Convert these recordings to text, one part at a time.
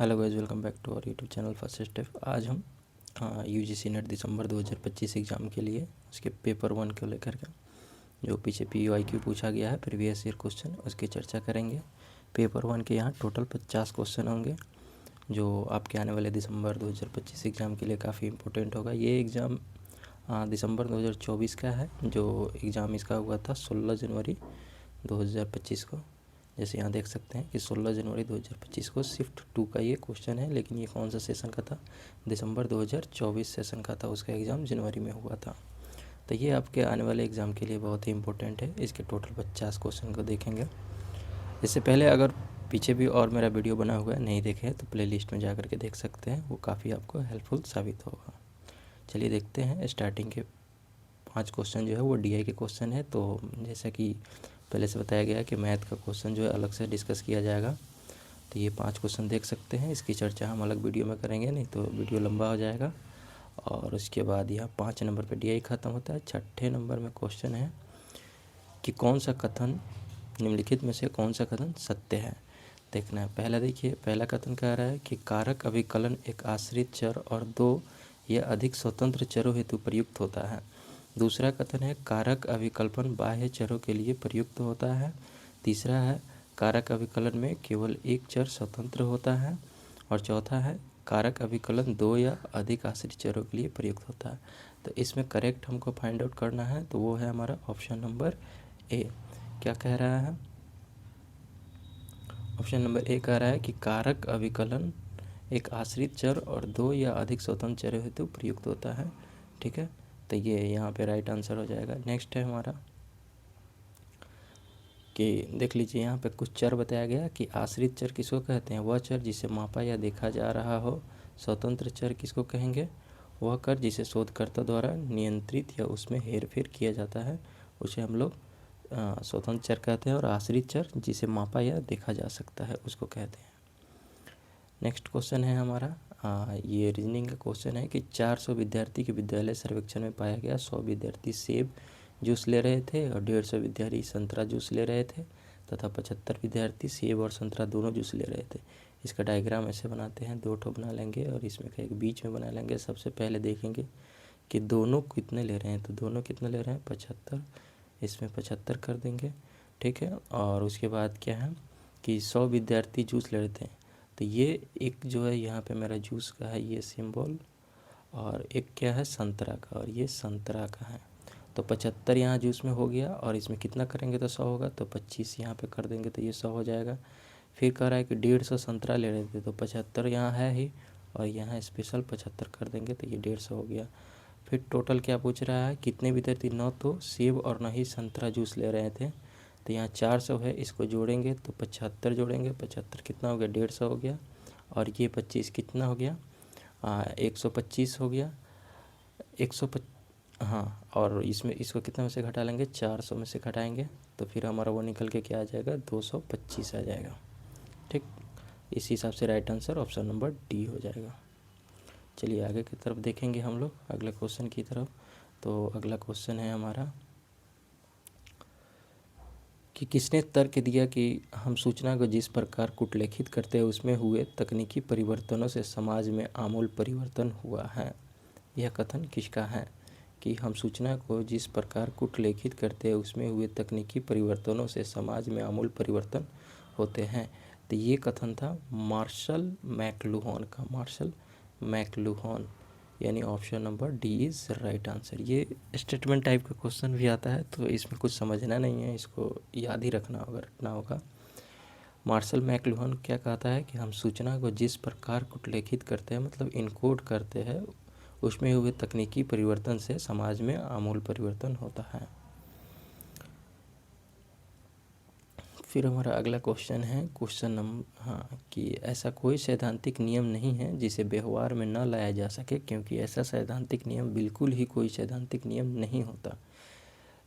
Hello guys, welcome back to our YouTube channel first step. आज हम UGC net दिसंबर 2025 exam के लिए उसके पेपर 1 को लेकर के जो पीछे PYQ पूछा गया है प्रीवियस ईयर क्वेश्चन, उसकी चर्चा करेंगे। पेपर 1 के यहाँ टोटल 50 क्वेश्चन होंगे जो आपके आने वाले दिसंबर 2025 एग्ज़ाम के लिए काफ़ी इंपॉर्टेंट होगा। ये एग्ज़ाम दिसंबर 2024 का है। जो एग्ज़ाम इसका हुआ था 16 जनवरी 2025 को। जैसे यहाँ देख सकते हैं कि 16 जनवरी 2025 को शिफ्ट 2 का ये क्वेश्चन है, लेकिन ये कौन सा सेशन का था? दिसंबर 2024 सेशन का था। उसका एग्ज़ाम जनवरी में हुआ था। तो ये आपके आने वाले एग्ज़ाम के लिए बहुत ही इंपॉर्टेंट है। इसके टोटल 50 क्वेश्चन को देखेंगे। इससे पहले अगर पीछे भी और मेरा वीडियो बना हुआ है, नहीं देखे हैं तो प्ले लिस्ट में जा कर के देख सकते हैं, वो काफ़ी आपको हेल्पफुल साबित होगा। चलिए देखते हैं। स्टार्टिंग के 5 क्वेश्चन जो है वो DI के क्वेश्चन है। तो जैसा कि पहले से बताया गया है कि मैथ का क्वेश्चन जो है अलग से डिस्कस किया जाएगा। तो ये 5 क्वेश्चन देख सकते हैं। इसकी चर्चा हम अलग वीडियो में करेंगे, नहीं तो वीडियो लंबा हो जाएगा। और उसके बाद यहाँ 5 नंबर पे DI ख़त्म होता है। छठे नंबर में क्वेश्चन है कि कौन सा कथन निम्नलिखित में से कौन सा कथन सत्य है। देखना है। पहला देखिए, पहला कथन कह रहा है कि कारक अभिकलन एक आश्रित चर और 2 या अधिक स्वतंत्र चरों हेतु प्रयुक्त होता है। दूसरा कथन है कारक अभिकल्पन बाह्य चरों के लिए प्रयुक्त होता है। तीसरा है कारक अभिकलन में केवल एक चर स्वतंत्र होता है। और चौथा है कारक अभिकलन 2 या अधिक आश्रित चरों के लिए प्रयुक्त होता है। तो इसमें करेक्ट हमको फाइंड आउट करना है, तो वो है हमारा ऑप्शन नंबर ए। क्या कह रहा है? ऑप्शन नंबर ए कह रहा है कि कारक अभिकलन एक आश्रित चर और 2 या अधिक स्वतंत्र चरों हेतु प्रयुक्त होता है। ठीक है, तो ये यहाँ पे राइट आंसर हो जाएगा। नेक्स्ट है हमारा कि देख लीजिए, यहाँ पे कुछ चर बताया गया कि आश्रित चर किसको कहते हैं? वह चर जिसे मापा या देखा जा रहा हो। स्वतंत्र चर किसको कहेंगे? वह कर जिसे शोधकर्ता द्वारा नियंत्रित या उसमें हेरफेर किया जाता है, उसे हम लोग स्वतंत्र चर कहते हैं। और आश्रित चर जिसे मापा या देखा जा सकता है उसको कहते हैं। नेक्स्ट क्वेश्चन है हमारा ये रीजनिंग का क्वेश्चन है कि 400 विद्यार्थी के विद्यालय सर्वेक्षण में पाया गया 100 विद्यार्थी सेब जूस ले रहे थे और 150 विद्यार्थी संतरा जूस ले रहे थे तथा 75 विद्यार्थी सेब और संतरा दोनों जूस ले रहे थे। इसका डायग्राम ऐसे बनाते हैं, 2 ठो बना लेंगे और इसमें का एक बीच में बना लेंगे। सबसे पहले देखेंगे कि दोनों कितने ले रहे हैं, तो दोनों कितने ले रहे हैं? 75। इसमें 75 कर देंगे। ठीक है, और उसके बाद क्या है कि 100 विद्यार्थी जूस ले रहे थे। तो ये एक जो है यहाँ पे मेरा जूस का है ये सिंबल, और एक क्या है संतरा का, और ये संतरा का है। तो 75 यहाँ जूस में हो गया, और इसमें कितना करेंगे तो 100 होगा, तो 25 यहाँ पे कर देंगे तो ये 100 हो जाएगा। फिर कह रहा है कि 150 संतरा ले रहे थे, तो 75 यहाँ है ही, और यहाँ स्पेशल 75 कर देंगे तो ये 150 हो गया। फिर टोटल क्या पूछ रहा है? कितने विद्यार्थी न तो सेब और न ही संतरा जूस ले रहे थे। तो यहाँ 400 है, इसको जोड़ेंगे तो 75 जोड़ेंगे, 75 कितना हो गया? 150 हो गया। और ये 25 कितना हो गया? 125 हो गया। 125, हाँ, और इसमें इसको कितना में से घटा लेंगे? 400 में से घटाएंगे तो फिर हमारा वो निकल के क्या आ जाएगा? 225 आ जाएगा। ठीक, इस हिसाब से right answer option number D हो जाएगा। चलिए आगे की तरफ देखेंगे हम लोग, अगले क्वेश्चन की तरफ। तो अगला क्वेश्चन है हमारा कि किसने तर्क दिया कि हम सूचना को जिस प्रकार कुटलेखित करते हैं उसमें हुए तकनीकी परिवर्तनों से समाज में आमूल परिवर्तन हुआ है। यह कथन किसका है कि हम सूचना को जिस प्रकार कुटलेखित करते हैं उसमें हुए तकनीकी परिवर्तनों से समाज में आमूल परिवर्तन होते हैं? तो ये कथन था मार्शल मैकलुहान का। मार्शल मैकलुहान, यानी option number D is right answer. ये स्टेटमेंट टाइप का क्वेश्चन भी आता है, तो इसमें कुछ समझना नहीं है, इसको याद ही रखना होगा। मार्शल मैकलुहान क्या कहता है कि हम सूचना को जिस प्रकार कुटलेखित करते हैं, मतलब इनकोड करते हैं, उसमें हुए तकनीकी परिवर्तन से समाज में आमूल परिवर्तन होता है। फिर हमारा अगला क्वेश्चन है क्वेश्चन नंबर कि ऐसा कोई सैद्धांतिक नियम नहीं है जिसे व्यवहार में न लाया जा सके, क्योंकि ऐसा सैद्धांतिक नियम बिल्कुल ही कोई सैद्धांतिक नियम नहीं होता।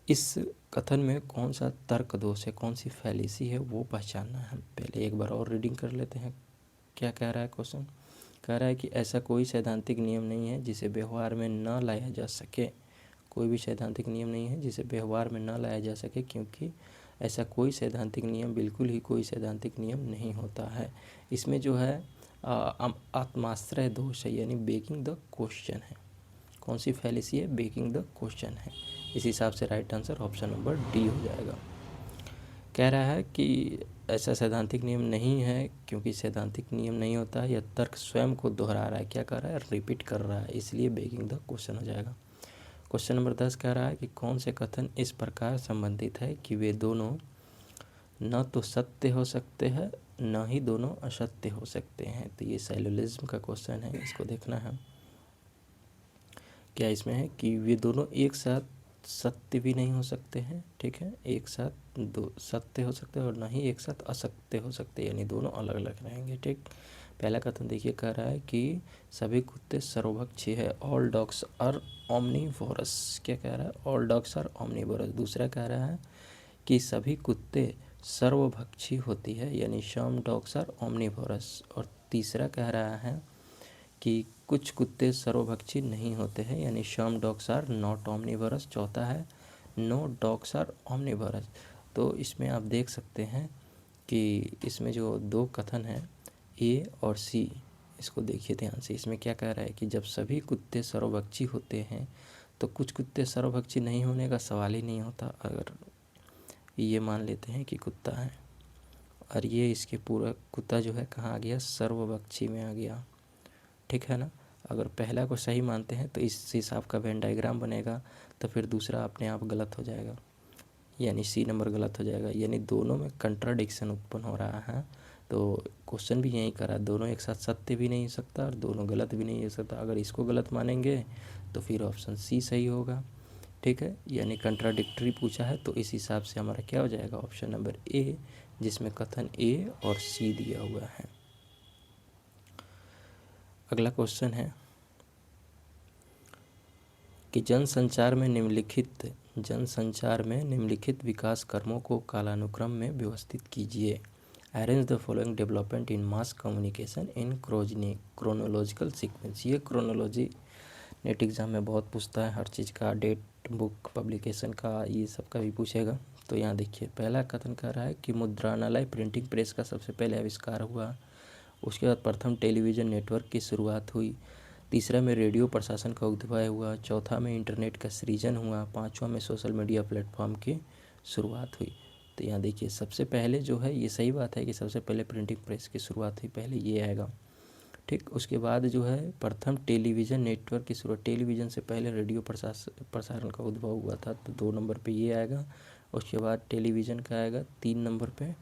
इस कथन में कौन सा तर्क दोष है, कौन सी फैलेसी है, वो पहचानना है। पहले एक बार और रीडिंग कर लेते हैं। क्या कह रहा है क्वेश्चन? कह रहा है कि ऐसा कोई सैद्धांतिक नियम नहीं है जिसे व्यवहार में न लाया जा सके। कोई भी सैद्धांतिक नियम नहीं है जिसे व्यवहार में न लाया जा सके, क्योंकि ऐसा कोई सैद्धांतिक नियम बिल्कुल ही कोई सैद्धांतिक नियम नहीं होता है। इसमें जो है आत्माश्रय दोष है, यानी बेकिंग द क्वेश्चन है। कौन सी फैलेसी है? बेकिंग द क्वेश्चन है। इस हिसाब से right answer option number D हो जाएगा। कह रहा है कि ऐसा सैद्धांतिक नियम नहीं है, क्योंकि सैद्धांतिक नियम नहीं होता है, यह तर्क स्वयं को दोहरा रहा है। क्या कर रहा है? रिपीट कर रहा है, इसलिए बेकिंग द क्वेश्चन हो जाएगा। क्वेश्चन नंबर 10 कह रहा है कि कौन से कथन इस प्रकार संबंधित है कि वे दोनों न तो सत्य हो सकते हैं, न ही दोनों असत्य हो सकते हैं। तो ये साइलोलिज्म का क्वेश्चन है, इसको देखना है। क्या इसमें है कि वे दोनों एक साथ सत्य भी नहीं हो सकते हैं, ठीक है, एक साथ दो सत्य हो सकते हैं और ना ही एक साथ असत्य हो सकते हैं, यानी दोनों अलग अलग रहेंगे, ठीक। पहला कथन देखिए, कह रहा है कि सभी कुत्ते सर्वभक्षी है, ऑल डॉग्स आर ओमनीवोरस। क्या कह रहा है? All dogs are omnivorous. दूसरा कह रहा है कि सभी कुत्ते सर्वभक्षी होती है, यानी सम डॉग्स आर ओमनीवोरस। और तीसरा कह रहा है कि कुछ कुत्ते सर्वभक्षी नहीं होते हैं, यानी some dogs are not omnivorous. चौथा है नो डॉग्स आर ओमनीवोरस। तो इसमें आप देख सकते हैं कि इसमें जो दो कथन हैं ए और सी, इसको देखिए ध्यान से। इसमें क्या कह रहा है कि जब सभी कुत्ते सर्वभक्षी होते हैं तो कुछ कुत्ते सर्वभक्षी नहीं होने का सवाल ही नहीं होता। अगर ये मान लेते हैं कि कुत्ता है और ये इसके पूरा कुत्ता जो है कहाँ आ गया? सर्वभक्षी में आ गया, ठीक है ना। अगर पहला को सही मानते हैं तो इस हिसाब का वेन डायग्राम बनेगा, तो फिर दूसरा अपने आप गलत हो जाएगा, यानी सी नंबर गलत हो जाएगा, यानी दोनों में कंट्राडिक्शन उत्पन्न हो रहा है। तो क्वेश्चन भी यही करा, दोनों एक साथ सत्य भी नहीं हो सकता और दोनों गलत भी नहीं हो सकता। अगर इसको गलत मानेंगे तो फिर ऑप्शन सी सही होगा, ठीक है, यानी कंट्राडिक्टरी पूछा है, तो इस हिसाब से हमारा क्या हो जाएगा? ऑप्शन नंबर ए, जिसमें कथन ए और सी दिया हुआ है। अगला क्वेश्चन है कि जनसंचार में निम्नलिखित विकास कर्मों को कालानुक्रम में व्यवस्थित कीजिए। Arrange the following development in mass communication in chronological sequence. ये क्रोनोलॉजी नेट एग्ज़ाम में बहुत पूछता है, हर चीज़ का, डेट, बुक, पब्लिकेशन का, ये सब का भी पूछेगा। तो यहाँ देखिए, पहला कथन कर रहा है कि मुद्रणालय प्रिंटिंग प्रेस का सबसे पहले आविष्कार हुआ। उसके बाद प्रथम टेलीविज़न नेटवर्क की शुरुआत हुई। तीसरा में रेडियो प्रशासन का उद्भव हुआ। चौथा में इंटरनेट का सृजन हुआ। पाँचवा में सोशल मीडिया प्लेटफॉर्म की शुरुआत हुई। तो यहाँ देखिए, सबसे पहले जो है, ये सही बात है कि सबसे पहले प्रिंटिंग प्रेस की शुरुआत हुई, पहले ये आएगा, ठीक। उसके बाद जो है प्रथम टेलीविज़न नेटवर्क की शुरुआत, टेलीविज़न से पहले रेडियो प्रसारण का उद्भव हुआ था, तो 2 नंबर पे ये आएगा। उसके बाद टेलीविज़न का आएगा 3 नंबर पे,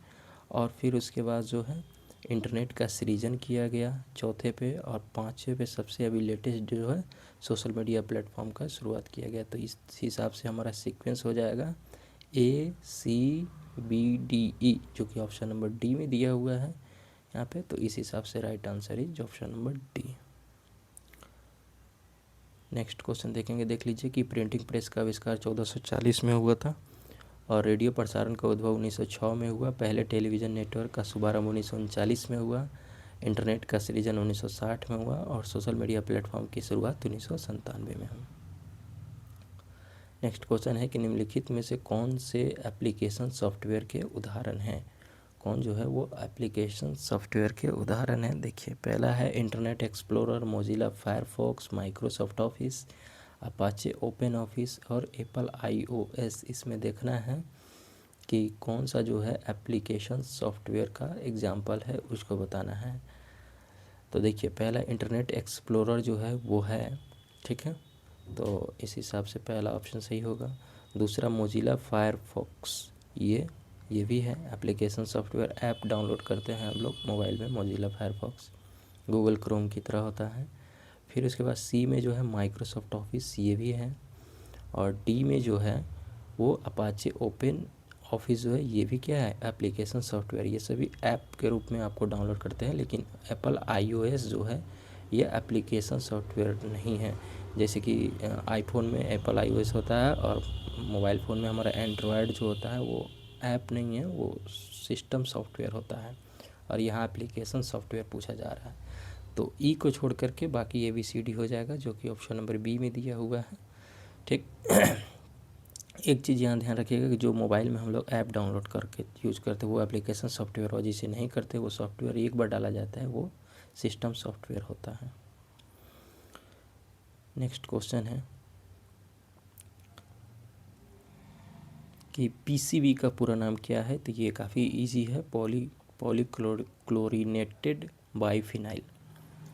और फिर उसके बाद जो है इंटरनेट का सृजन किया गया चौथे पे, और पाँचवें पे सबसे अभी लेटेस्ट जो है सोशल मीडिया प्लेटफॉर्म का शुरुआत किया गया। तो इस हिसाब से हमारा सीक्वेंस हो जाएगा ACBDE, जो कि ऑप्शन नंबर डी में दिया हुआ है यहाँ पे। तो इस हिसाब से right answer is option number D. Next question देखेंगे, देख लीजिए कि प्रिंटिंग प्रेस का आविष्कार 1440 में हुआ था और रेडियो प्रसारण का उद्भव 1906 में हुआ। पहले टेलीविज़न नेटवर्क का शुभारंभ 1939 में हुआ। इंटरनेट का सृजन 1960 में हुआ और सोशल मीडिया प्लेटफॉर्म की शुरुआत 1997 में हुई। नेक्स्ट क्वेश्चन है कि निम्नलिखित में से कौन से एप्लीकेशन सॉफ्टवेयर के उदाहरण हैं? कौन जो है वो एप्लीकेशन सॉफ्टवेयर के उदाहरण हैं? देखिए, पहला है internet explorer, Mozilla Firefox, Microsoft office, Apache open office और एप्पल iOS। इसमें देखना है कि कौन सा जो है एप्लीकेशन सॉफ्टवेयर का एग्जाम्पल है, उसको बताना है। तो देखिए, पहला इंटरनेट एक्सप्लोरर जो है वो है, ठीक है, तो इस हिसाब से पहला ऑप्शन सही होगा। दूसरा मोजिला फायरफॉक्स, ये भी है एप्लीकेशन सॉफ्टवेयर, ऐप डाउनलोड करते हैं हम लोग मोबाइल में, मोजिला फायरफॉक्स गूगल क्रोम की तरह होता है। फिर उसके बाद सी में जो है माइक्रोसॉफ्ट ऑफिस, ये भी है। और डी में जो है वो अपाचे ओपन ऑफिस जो है, ये भी क्या है? Application software. ये सभी ऐप के रूप में आपको डाउनलोड करते हैं, लेकिन एप्पल iOS जो है ये एप्लीकेशन सॉफ्टवेयर नहीं है। जैसे कि आईफोन में एप्पल iOS होता है और मोबाइल फ़ोन में हमारा एंड्रॉयड जो होता है वो ऐप नहीं है, वो सिस्टम सॉफ्टवेयर होता है। और यहाँ एप्लीकेशन सॉफ्टवेयर पूछा जा रहा है, तो ई को छोड़ करके बाकी ABCD हो जाएगा, जो कि ऑप्शन नंबर बी में दिया हुआ है, ठीक। एक चीज़ यहाँ ध्यान रखिएगा कि जो मोबाइल में हम लोग ऐप डाउनलोड करके यूज़ करते हैं वो एप्लीकेशन सॉफ्टवेयर, और जिसे नहीं करते वो सॉफ्टवेयर एक बार डाला जाता है वो सिस्टम सॉफ्टवेयर होता है। नेक्स्ट क्वेश्चन है कि पीसीबी का पूरा नाम क्या है। तो ये काफ़ी इजी है, पॉलीक्लोरिनेटेड बाइफिनाइल।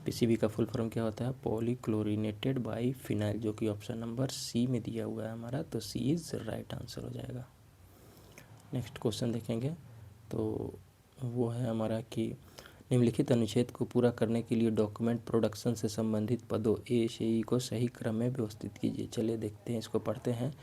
पीसीबी का फुल फॉर्म क्या होता है, पॉलीक्लोरिनेटेड बाइफिनाइल, जो कि ऑप्शन नंबर सी में दिया हुआ है हमारा, तो सी इज़ राइट आंसर हो जाएगा। नेक्स्ट क्वेश्चन देखेंगे तो वो है हमारा कि निम्नलिखित अनुच्छेद को पूरा करने के लिए डॉक्यूमेंट प्रोडक्शन से संबंधित पदों ए से ई को सही क्रम में व्यवस्थित कीजिए। चलिए देखते हैं, इसको पढ़ते हैं।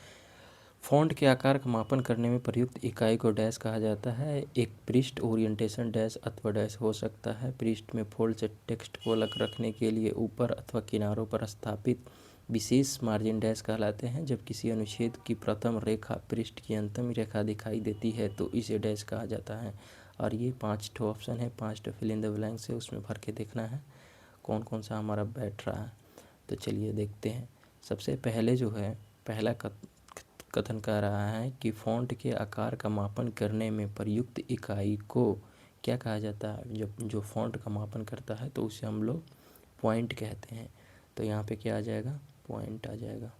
फॉन्ट के आकार का मापन करने में प्रयुक्त इकाई को डैश कहा जाता है। एक पृष्ठ ओरिएंटेशन डैश अथवा डैश हो सकता है। पृष्ठ में फोल्ड से टेक्स्ट को अलग रखने के लिए ऊपर अथवा किनारों पर स्थापित विशेष मार्जिन डैश कहलाते हैं। जब किसी अनुच्छेद की प्रथम रेखा पृष्ठ की अंतिम रेखा दिखाई देती है तो इसे डैश कहा जाता है। और ये 5 ठो ऑप्शन है, 5 ठो फिल इन द ब्लैंक से उसमें भर के देखना है कौन कौन सा हमारा बैठ रहा है। तो चलिए देखते हैं। सबसे पहले जो है पहला कथन कह रहा है कि फ़ॉन्ट के आकार का मापन करने में प्रयुक्त इकाई को क्या कहा जाता है। जब जो फ़ॉन्ट का मापन करता है तो उसे हम लोग पॉइंट कहते हैं। तो यहाँ पे क्या आ जाएगा, पॉइंट आ जाएगा।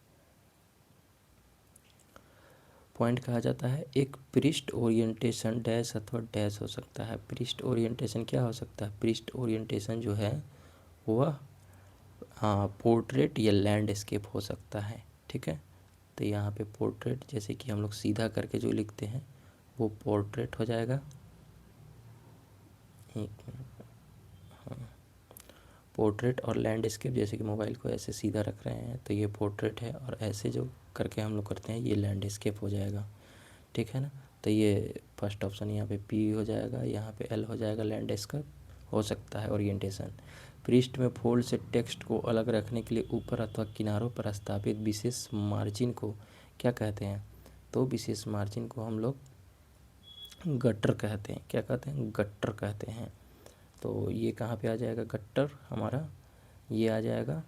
पॉइंट कहा जाता है एक पृष्ठ ओरिएंटेशन डैश अथवा डैश हो सकता है। पृष्ठ ओरिएंटेशन क्या हो सकता है, पृष्ठ ओरिएंटेशन जो है वह पोर्ट्रेट या लैंडस्केप हो सकता है। ठीक है, तो यहाँ पे पोर्ट्रेट, जैसे कि हम लोग सीधा करके जो लिखते हैं वो पोर्ट्रेट हो जाएगा। एक मिनट, हाँ, पोर्ट्रेट और लैंडस्केप, जैसे कि मोबाइल को ऐसे सीधा रख रहे हैं तो ये पोर्ट्रेट है, और ऐसे जो करके हम लोग करते हैं ये लैंडस्केप हो जाएगा। ठीक है ना, तो ये फर्स्ट ऑप्शन यहाँ पे पी हो जाएगा, यहाँ पे एल हो जाएगा, लैंडस्केप हो सकता है ओरिएंटेशन। पृष्ठ में फोल्ड से टेक्स्ट को अलग रखने के लिए ऊपर अथवा किनारों पर स्थापित विशेष मार्जिन को क्या कहते हैं। तो विशेष मार्जिन को हम लोग गट्टर कहते हैं। क्या कहते हैं, गट्टर कहते हैं। तो ये कहाँ पे आ जाएगा गट्टर हमारा, ये आ जाएगा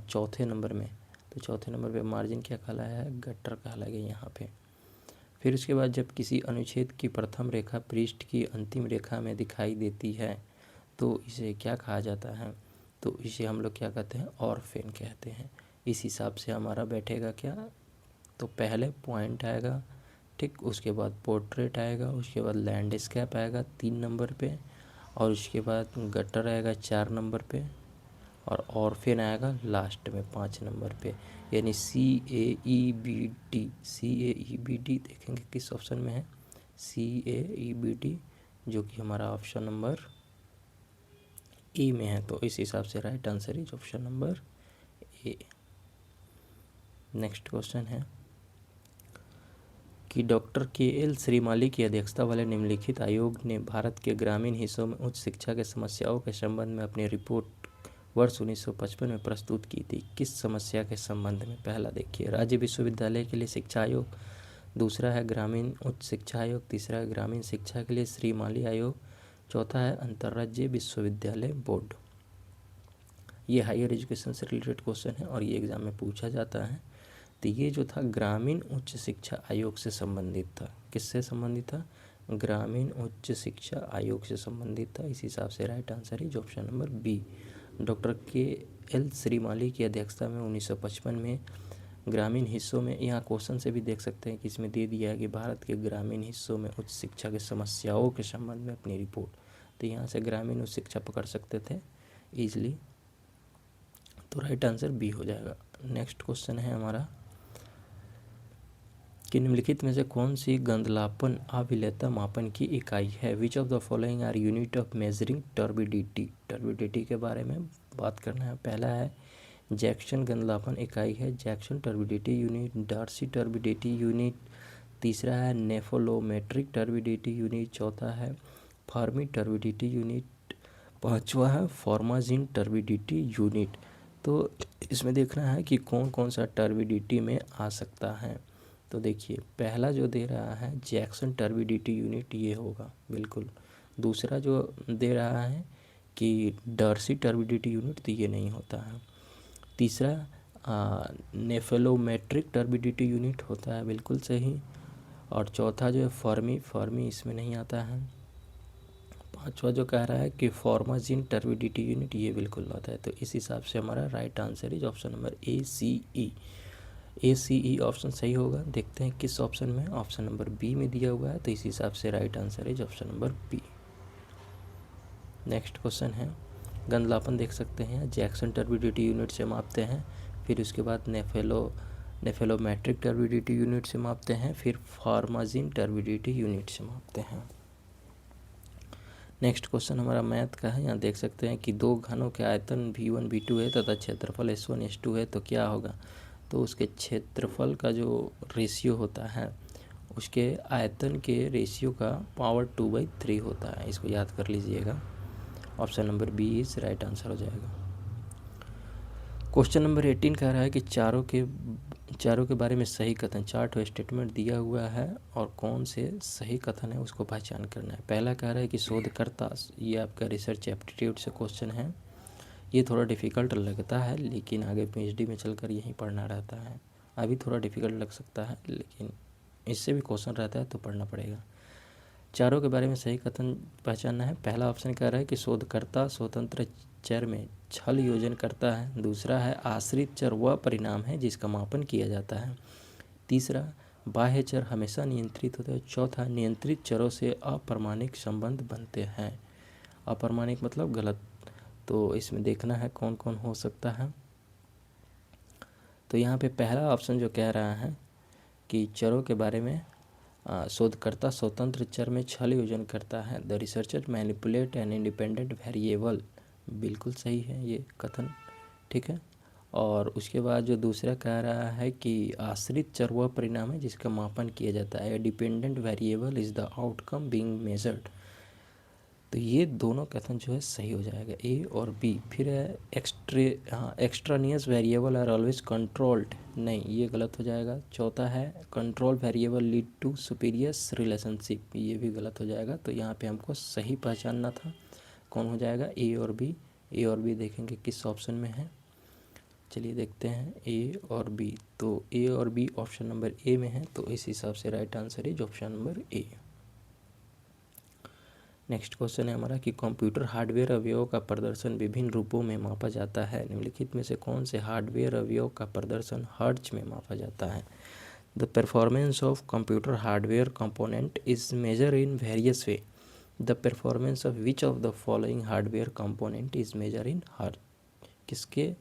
चौथे नंबर में। तो चौथे नंबर पे मार्जिन क्या कहलाया है, गट्टर कहलाएगा यहाँ पे। फिर उसके बाद जब किसी अनुच्छेद की प्रथम रेखा पृष्ठ की अंतिम रेखा में दिखाई देती है तो इसे क्या कहा जाता है। तो इसे हम लोग क्या कहते हैं, ऑरफेन कहते हैं। इस हिसाब से हमारा बैठेगा क्या, तो पहले पॉइंट आएगा, ठीक, उसके बाद पोर्ट्रेट आएगा, उसके बाद लैंडस्केप आएगा 3 नंबर पे, और उसके बाद गटर आएगा 4 नंबर पे, और ऑरफेन आएगा लास्ट में 5 नंबर पे। यानी CAEBD देखेंगे किस ऑप्शन में है, CAEBD, जो कि हमारा ऑप्शन नंबर ए में है। तो इस हिसाब से right answer is option number A. Next question है कि डॉक्टर KL श्रीमाली की अध्यक्षता वाले निम्नलिखित आयोग ने भारत के ग्रामीण हिस्सों में उच्च शिक्षा के समस्याओं के संबंध में अपनी रिपोर्ट वर्ष 1955 में प्रस्तुत की थी। किस समस्या के संबंध में, पहला देखिए राज्य विश्वविद्यालय के लिए शिक्षा आयोग, दूसरा है ग्रामीण उच्च शिक्षा आयोग, तीसरा है ग्रामीण शिक्षा के लिए श्रीमाली आयोग, चौथा है अंतर्राज्यीय विश्वविद्यालय बोर्ड। ये हायर एजुकेशन से रिलेटेड क्वेश्चन है और ये एग्जाम में पूछा जाता है। तो ये जो था ग्रामीण उच्च शिक्षा आयोग से संबंधित था। किससे संबंधित था, ग्रामीण उच्च शिक्षा आयोग से संबंधित था। इस हिसाब से right answer is option number B. Doctor KL Shrimali की अध्यक्षता में 1955 में ग्रामीण हिस्सों में, यहाँ क्वेश्चन से भी देख सकते हैं कि इसमें दे दिया है कि भारत के ग्रामीण हिस्सों में उच्च शिक्षा की समस्याओं के संबंध में अपनी रिपोर्ट। तो यहाँ से ग्रामीण उच्च शिक्षा पकड़ सकते थे ईजिली, तो राइट आंसर बी हो जाएगा। नेक्स्ट क्वेश्चन है हमारा कि निम्नलिखित में से कौन सी गंधलापन अभिलेखता मापन की इकाई है। Which of the following are unit of measuring turbidity. Turbidity के बारे में बात करना है। पहला है जैक्सन गंधलापन इकाई है, Jackson turbidity unit, Darcy turbidity unit, तीसरा है नेफोलोमेट्रिक टर्बिडिटी यूनिट, चौथा है फर्मी टर्बिडिटी यूनिट, पांचवा है फॉर्माजिन टर्बिडिटी यूनिट। तो इसमें देखना है कि कौन कौन सा टर्बिडिटी में आ सकता है। तो देखिए पहला जो दे रहा है जैक्सन टर्बिडिटी यूनिट, ये होगा बिल्कुल। दूसरा जो दे रहा है कि डार्सी टर्बिडिटी यूनिट, तो ये नहीं होता है। तीसरा नेफेलोमेट्रिक टर्बिडिटी यूनिट होता है, बिल्कुल सही। और चौथा जो है फर्मी इसमें नहीं आता है। पांचवा जो कह रहा है कि फॉर्माजिन टर्बिडिटी यूनिट, ये बिल्कुल गलत है। तो इस हिसाब से हमारा right answer is option number ACE option सही होगा। देखते हैं किस ऑप्शन में, ऑप्शन नंबर बी में दिया हुआ है, तो इस हिसाब से right answer is option number B. Next question है, गंधलापन देख सकते हैं, जैक्सन टर्बिडिटी यूनिट से मापते हैं, फिर उसके बाद नेफेलोमेट्रिक टर्बिडिटी यूनिट से मापते हैं, फिर फॉर्माजिन टर्बिडिटी यूनिट से मापते हैं। नेक्स्ट क्वेश्चन हमारा मैथ का है। यहाँ देख सकते हैं कि दो घनों के आयतन V1 V2 है तथा क्षेत्रफल S1 S2 है, तो क्या होगा। तो उसके क्षेत्रफल का जो रेशियो होता है उसके आयतन के रेशियो का पावर 2/3 होता है। इसको याद कर लीजिएगा। Option number B is right answer हो जाएगा। क्वेश्चन नंबर 18 कह रहा है कि चारों के बारे में सही कथन, चार्ट और स्टेटमेंट दिया हुआ है और कौन से सही कथन है उसको पहचान करना है। पहला कह रहा है कि शोधकर्ता, ये आपका रिसर्च एप्टीट्यूड से क्वेश्चन है। ये थोड़ा डिफ़िकल्ट लगता है लेकिन आगे PhD में चलकर यही पढ़ना रहता है। अभी थोड़ा डिफ़िकल्ट लग सकता है लेकिन इससे भी क्वेश्चन रहता है तो पढ़ना पड़ेगा। चारों के बारे में सही कथन पहचानना है। पहला ऑप्शन कह रहा है कि शोधकर्ता स्वतंत्र चर में छल योजन करता है। दूसरा है आश्रित चर वह परिणाम है जिसका मापन किया जाता है। तीसरा, बाह्य चर हमेशा नियंत्रित होते हैं। चौथा, नियंत्रित चरों से अप्रमाणिक संबंध बनते हैं। अप्रमाणिक मतलब गलत। तो इसमें देखना है कौन कौन हो सकता है। तो यहाँ पे पहला ऑप्शन जो कह रहा है कि चरों के बारे में शोधकर्ता स्वतंत्र चर में छल योजन करता है। The researcher manipulate an independent variable, बिल्कुल सही है ये कथन, ठीक है। और उसके बाद जो दूसरा कह रहा है कि आश्रित चर वह परिणाम है जिसका मापन किया जाता है। Dependent variable is the outcome being measured. तो ये दोनों कथन जो है सही हो जाएगा, ए और बी। फिर है extraneous variable are always controlled, नहीं ये गलत हो जाएगा। चौथा है control variable lead to spurious relationship, ये भी गलत हो जाएगा। तो यहाँ पे हमको सही पहचानना था, कौन हो जाएगा, ए और बी। ए और बी देखेंगे किस ऑप्शन में है। चलिए देखते हैं ए और बी। तो ए और बी ऑप्शन नंबर ए में है, तो इस हिसाब से right answer is option number A. Next question है हमारा कि कंप्यूटर हार्डवेयर अवयव का प्रदर्शन विभिन्न रूपों में मापा जाता है। निम्नलिखित में से कौन से हार्डवेयर अवयव का प्रदर्शन हर्ट्ज में मापा जाता है। The performance of computer hardware component is measure in various way. The performance of which of the following hardware component is measure in hertz, किसके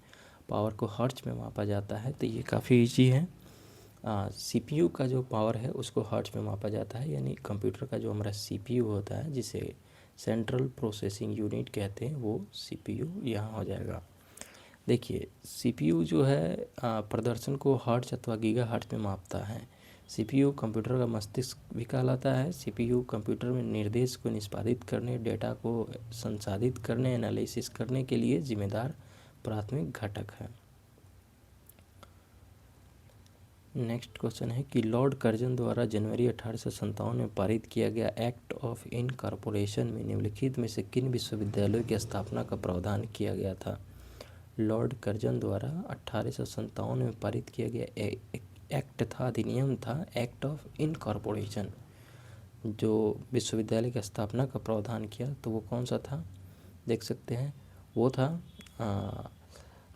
पावर को हर्ट्ज में मापा जाता है। तो ये काफ़ी ईजी है। CPU का जो पावर है उसको हर्ट्ज में मापा जाता है, यानी कंप्यूटर का जो हमारा CPU होता है जिसे सेंट्रल प्रोसेसिंग यूनिट कहते हैं, वो CPU यहाँ हो जाएगा। देखिए CPU जो है प्रदर्शन को हर्ट्ज अथवा गीगा हर्ट्ज में मापता है। CPU कंप्यूटर का मस्तिष्क भी कहलाता है। CPU कंप्यूटर में निर्देश को निष्पादित करने, डेटा को संसाधित करने, एनालिसिस करने के लिए जिम्मेदार प्राथमिक घटक है। नेक्स्ट क्वेश्चन है कि लॉर्ड कर्जन द्वारा जनवरी 1857 में पारित किया गया एक्ट ऑफ इनकॉर्पोरेशन में निम्नलिखित में से किन विश्वविद्यालयों की स्थापना का प्रावधान किया गया था। लॉर्ड कर्जन द्वारा 1857 में पारित किया गया एक्ट था, अधिनियम था, एक्ट ऑफ इनकॉर्पोरेशन, जो विश्वविद्यालय की स्थापना का प्रावधान किया। तो वो कौन सा था, देख सकते हैं, वो था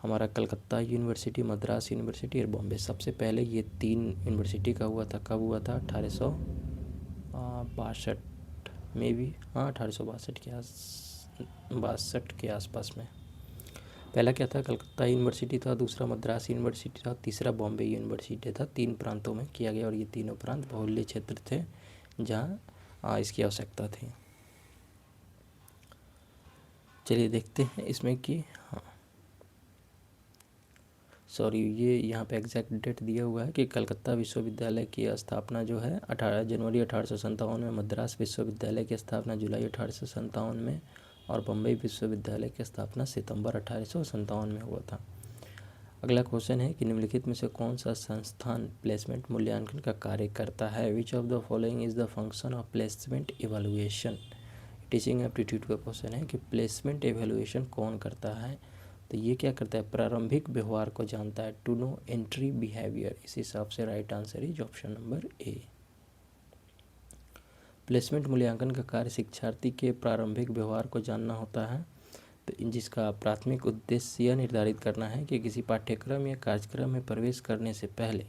हमारा कलकत्ता यूनिवर्सिटी, मद्रास यूनिवर्सिटी और बॉम्बे। सबसे पहले ये 3 यूनिवर्सिटी का हुआ था। कब हुआ था, 1862 में भी, हाँ 1862 के आसपास में। पहला क्या था, कलकत्ता यूनिवर्सिटी था, दूसरा मद्रास यूनिवर्सिटी था, तीसरा बॉम्बे यूनिवर्सिटी था। 3 प्रांतों में किया गया और ये तीनों प्रांत बहुल्य क्षेत्र थे जहाँ इसकी आवश्यकता थी। चलिए देखते हैं इसमें कि ये यहाँ पे एग्जैक्ट डेट दिया हुआ है कि कलकत्ता विश्वविद्यालय की स्थापना जो है 18 जनवरी 1857 में, मद्रास विश्वविद्यालय की स्थापना जुलाई 1857 में और बम्बई विश्वविद्यालय की स्थापना सितंबर 1857 में हुआ था। अगला क्वेश्चन है कि निम्नलिखित में से कौन सा संस्थान प्लेसमेंट मूल्यांकन का कार्य करता है। Which of the following is the function of placement evaluation. Teaching aptitude का क्वेश्चन है कि प्लेसमेंट इवैल्यूएशन कौन करता है। तो ये क्या करता है, प्रारंभिक व्यवहार को जानता है, टू नो एंट्री बिहेवियर। इस हिसाब से right answer is option number A. Placement मूल्यांकन का कार्य शिक्षार्थी के प्रारंभिक व्यवहार को जानना होता है, तो जिसका प्राथमिक उद्देश्य यह निर्धारित करना है कि किसी पाठ्यक्रम या कार्यक्रम में प्रवेश करने से पहले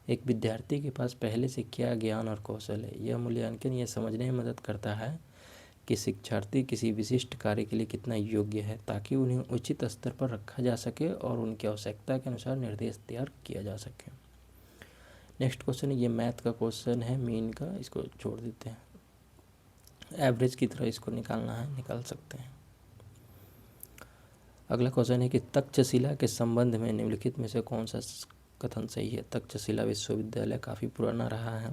एक विद्यार्थी के पास पहले से क्या ज्ञान और कौशल है। यह मूल्यांकन यह समझने में मदद करता है कि शिक्षार्थी किसी विशिष्ट कार्य के लिए कितना योग्य है, ताकि उन्हें उचित स्तर पर रखा जा सके और उनकी आवश्यकता के अनुसार निर्देश तैयार किया जा सके। नेक्स्ट क्वेश्चन ये मैथ का क्वेश्चन है, मीन का, इसको छोड़ देते हैं। एवरेज की तरह इसको निकालना है, निकाल सकते हैं। अगला क्वेश्चन है कि तक्षशिला के संबंध में निम्नलिखित में से कौन सा कथन सही है। तक्षशिला विश्वविद्यालय काफ़ी पुराना रहा है।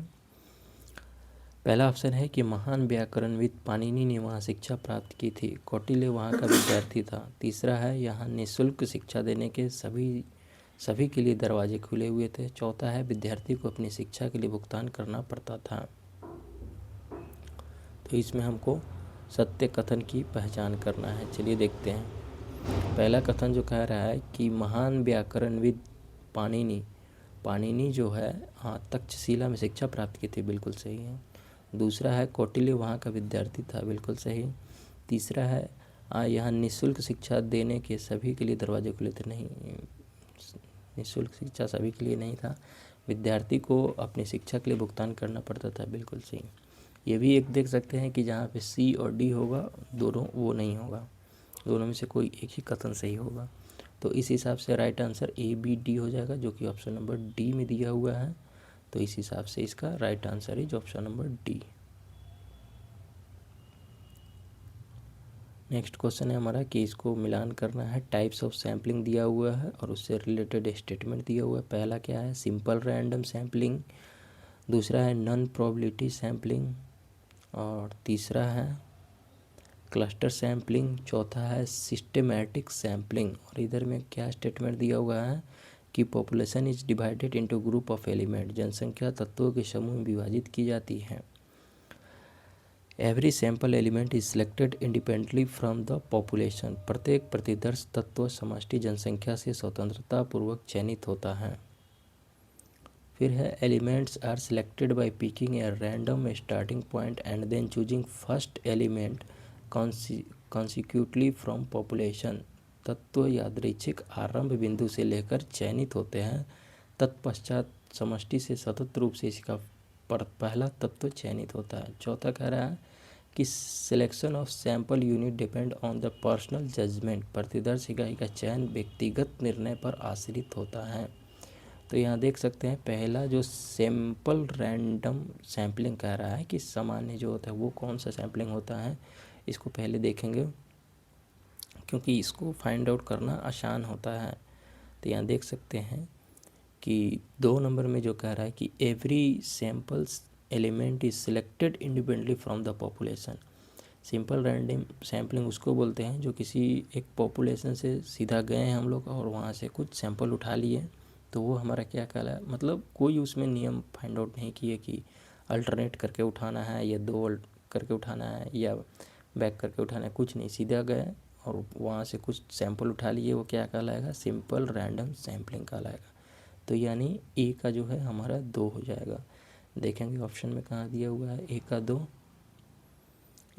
पहला ऑप्शन है कि महान व्याकरणविद पाणिनि ने वहाँ शिक्षा प्राप्त की थी। कौटिल्य वहाँ का विद्यार्थी था। तीसरा है यहाँ निःशुल्क शिक्षा देने के सभी के लिए दरवाजे खुले हुए थे। चौथा है विद्यार्थी को अपनी शिक्षा के लिए भुगतान करना पड़ता था। तो इसमें हमको सत्य कथन की पहचान करना है। चलिए देखते हैं। पहला कथन जो कह रहा है कि महान व्याकरणविद पाणिनि जो है, हाँ, तक्षशिला में शिक्षा प्राप्त की थी, बिल्कुल सही है। दूसरा है कौटिल्य वहाँ का विद्यार्थी था, बिल्कुल सही। तीसरा है यहाँ निःशुल्क शिक्षा देने के सभी के लिए दरवाजे खुले थे, नहीं, निःशुल्क शिक्षा सभी के लिए नहीं था, विद्यार्थी को अपनी शिक्षा के लिए भुगतान करना पड़ता था, बिल्कुल सही। ये भी एक देख सकते हैं कि जहाँ पे सी और डी होगा, दोनों वो नहीं होगा, दोनों में से कोई एक ही कथन सही होगा। तो इस हिसाब से right answer A B D हो जाएगा, जो कि ऑप्शन नंबर डी में दिया हुआ है। तो इस हिसाब से इसका right answer is option number D. Next question है हमारा कि इसको मिलान करना है। टाइप्स ऑफ सैम्पलिंग दिया हुआ है और उससे रिलेटेड स्टेटमेंट दिया हुआ है। पहला क्या है, सिंपल रैंडम सैम्पलिंग। दूसरा है नॉन प्रोबेबिलिटी सैम्पलिंग और तीसरा है क्लस्टर सैम्पलिंग। चौथा है सिस्टेमैटिक सैम्पलिंग। और इधर में क्या स्टेटमेंट दिया हुआ है कि population is divided into group of element. जनसंख्या तत्वों के समूह में विभाजित की जाती है। Every sample element is selected independently from the population. प्रत्येक प्रतिदर्श तत्व समष्टि जनसंख्या से स्वतंत्रता पूर्वक चयनित होता है। फिर है elements are selected by picking a random starting point and then choosing first element consecutively from population. तत्व यादृच्छिक आरंभ बिंदु से लेकर चयनित होते हैं, तत्पश्चात समष्टि से स्वतंत्र रूप से इसका पहला तत्व चयनित होता है। चौथा कह रहा है कि selection of sample unit depend on the personal judgement. प्रतिदर्श इकाई का चयन व्यक्तिगत निर्णय पर आश्रित होता है। तो यहाँ देख सकते हैं पहला जो सैंपल रैंडम सैम्पलिंग कह रहा है कि सामान्य जो होता है वो कौन सा सैम्पलिंग होता है, इसको पहले देखेंगे क्योंकि इसको फाइंड आउट करना आसान होता है। तो यहाँ देख सकते हैं कि 2 नंबर में जो कह रहा है कि every samples element is selected independently from the population. Simple random sampling उसको बोलते हैं जो किसी एक पॉपुलेशन से सीधा गए हैं हम लोग और वहाँ से कुछ सैंपल उठा लिए, तो वो हमारा क्या कहलाया, मतलब कोई उसमें नियम फाइंड आउट नहीं किए कि अल्टरनेट करके उठाना है या 2 करके उठाना है या बैक करके उठाना है, कुछ नहीं, सीधा गए और वहाँ से कुछ सैंपल उठा लिए, वो क्या कहलाएगा, सिंपल रैंडम सैम्पलिंग कहलाएगा। तो यानी ए का जो है हमारा 2 हो जाएगा। देखेंगे ऑप्शन में कहाँ दिया हुआ है ए का 2,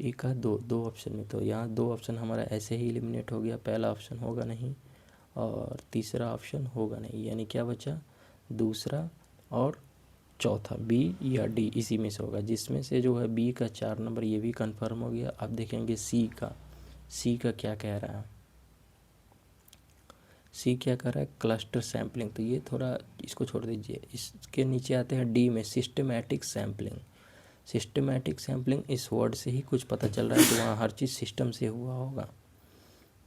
ए का 2 ऑप्शन में। तो यहाँ 2 ऑप्शन हमारा ऐसे ही एलिमिनेट हो गया। पहला ऑप्शन होगा नहीं और तीसरा ऑप्शन होगा नहीं, यानी क्या बचा, दूसरा और चौथा, बी या डी, इसी में से होगा। जिसमें से जो है बी का 4 नंबर ये भी कंफर्म हो गया। अब देखेंगे सी का क्या कह रहा है। सी क्या कर रहा है, क्लस्टर सैम्पलिंग। तो ये थोड़ा इसको छोड़ दीजिए। इसके नीचे आते हैं डी में सिस्टमैटिक सैम्पलिंग। सिस्टमैटिक सैम्पलिंग इस वर्ड से ही कुछ पता चल रहा है कि वहाँ हर चीज़ सिस्टम से हुआ होगा।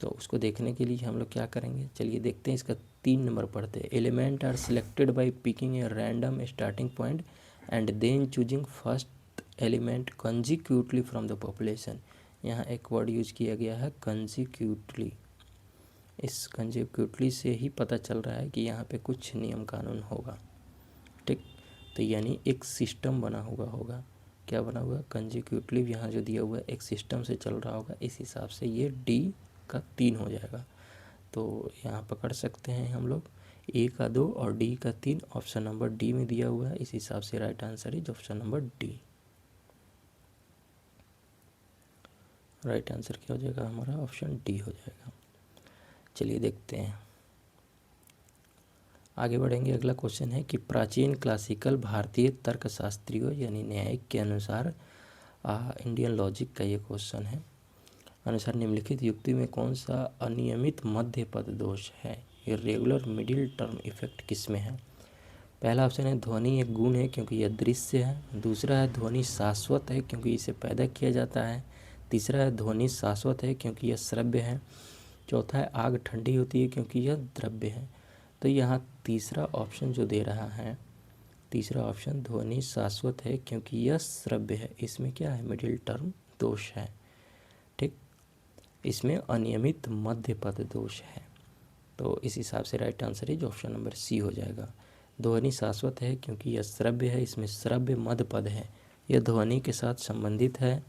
तो उसको देखने के लिए हम लोग क्या करेंगे, चलिए देखते हैं। इसका 3 नंबर पढ़ते हैं। Element are selected by picking a random starting point and then choosing first element consecutively from the population. यहाँ एक वर्ड यूज किया गया है कंजिक्यूटली। इस कंजिक्यूटली से ही पता चल रहा है कि यहाँ पे कुछ नियम कानून होगा, ठीक। तो यानी एक सिस्टम बना हुआ होगा। क्या बना हुआ, कंजिक्यूटली, यहाँ जो दिया हुआ है एक सिस्टम से चल रहा होगा। इस हिसाब से ये डी का 3 हो जाएगा। तो यहाँ पकड़ सकते हैं हम लोग ए का 2 और डी का 3, ऑप्शन नंबर डी में दिया हुआ है। इस हिसाब से right answer is option number D. Right answer क्या हो जाएगा हमारा? ऑप्शन डी हो जाएगा। चलिए देखते हैं, आगे बढ़ेंगे। अगला क्वेश्चन है कि प्राचीन क्लासिकल भारतीय तर्कशास्त्रियों यानी न्यायिक के अनुसार, इंडियन लॉजिक का ये क्वेश्चन है, अनुसार निम्नलिखित युक्ति में कौन सा अनियमित मध्य पद दोष है? इर्रेगुलर मिडिल टर्म इफेक्ट किस में है? पहला ऑप्शन है ध्वनि एक गुण है क्योंकि यह दृश्य है। दूसरा है ध्वनि शाश्वत है क्योंकि इसे पैदा किया जाता है। तीसरा है ध्वनि शाश्वत है क्योंकि यह श्रव्य है। चौथा है आग ठंडी होती है क्योंकि यह द्रव्य है। तो यहाँ तीसरा ऑप्शन जो दे रहा है, तीसरा ऑप्शन ध्वनि शाश्वत है क्योंकि यह श्रव्य है, इसमें क्या है? मिडिल टर्म दोष है। ठीक, इसमें अनियमित मध्य पद दोष है। तो इस हिसाब से राइट आंसर है जो ऑप्शन नंबर सी हो जाएगा। ध्वनि शाश्वत है क्योंकि यह श्रव्य है, इसमें श्रव्य मध्य पद है, यह ध्वनि के साथ संबंधित है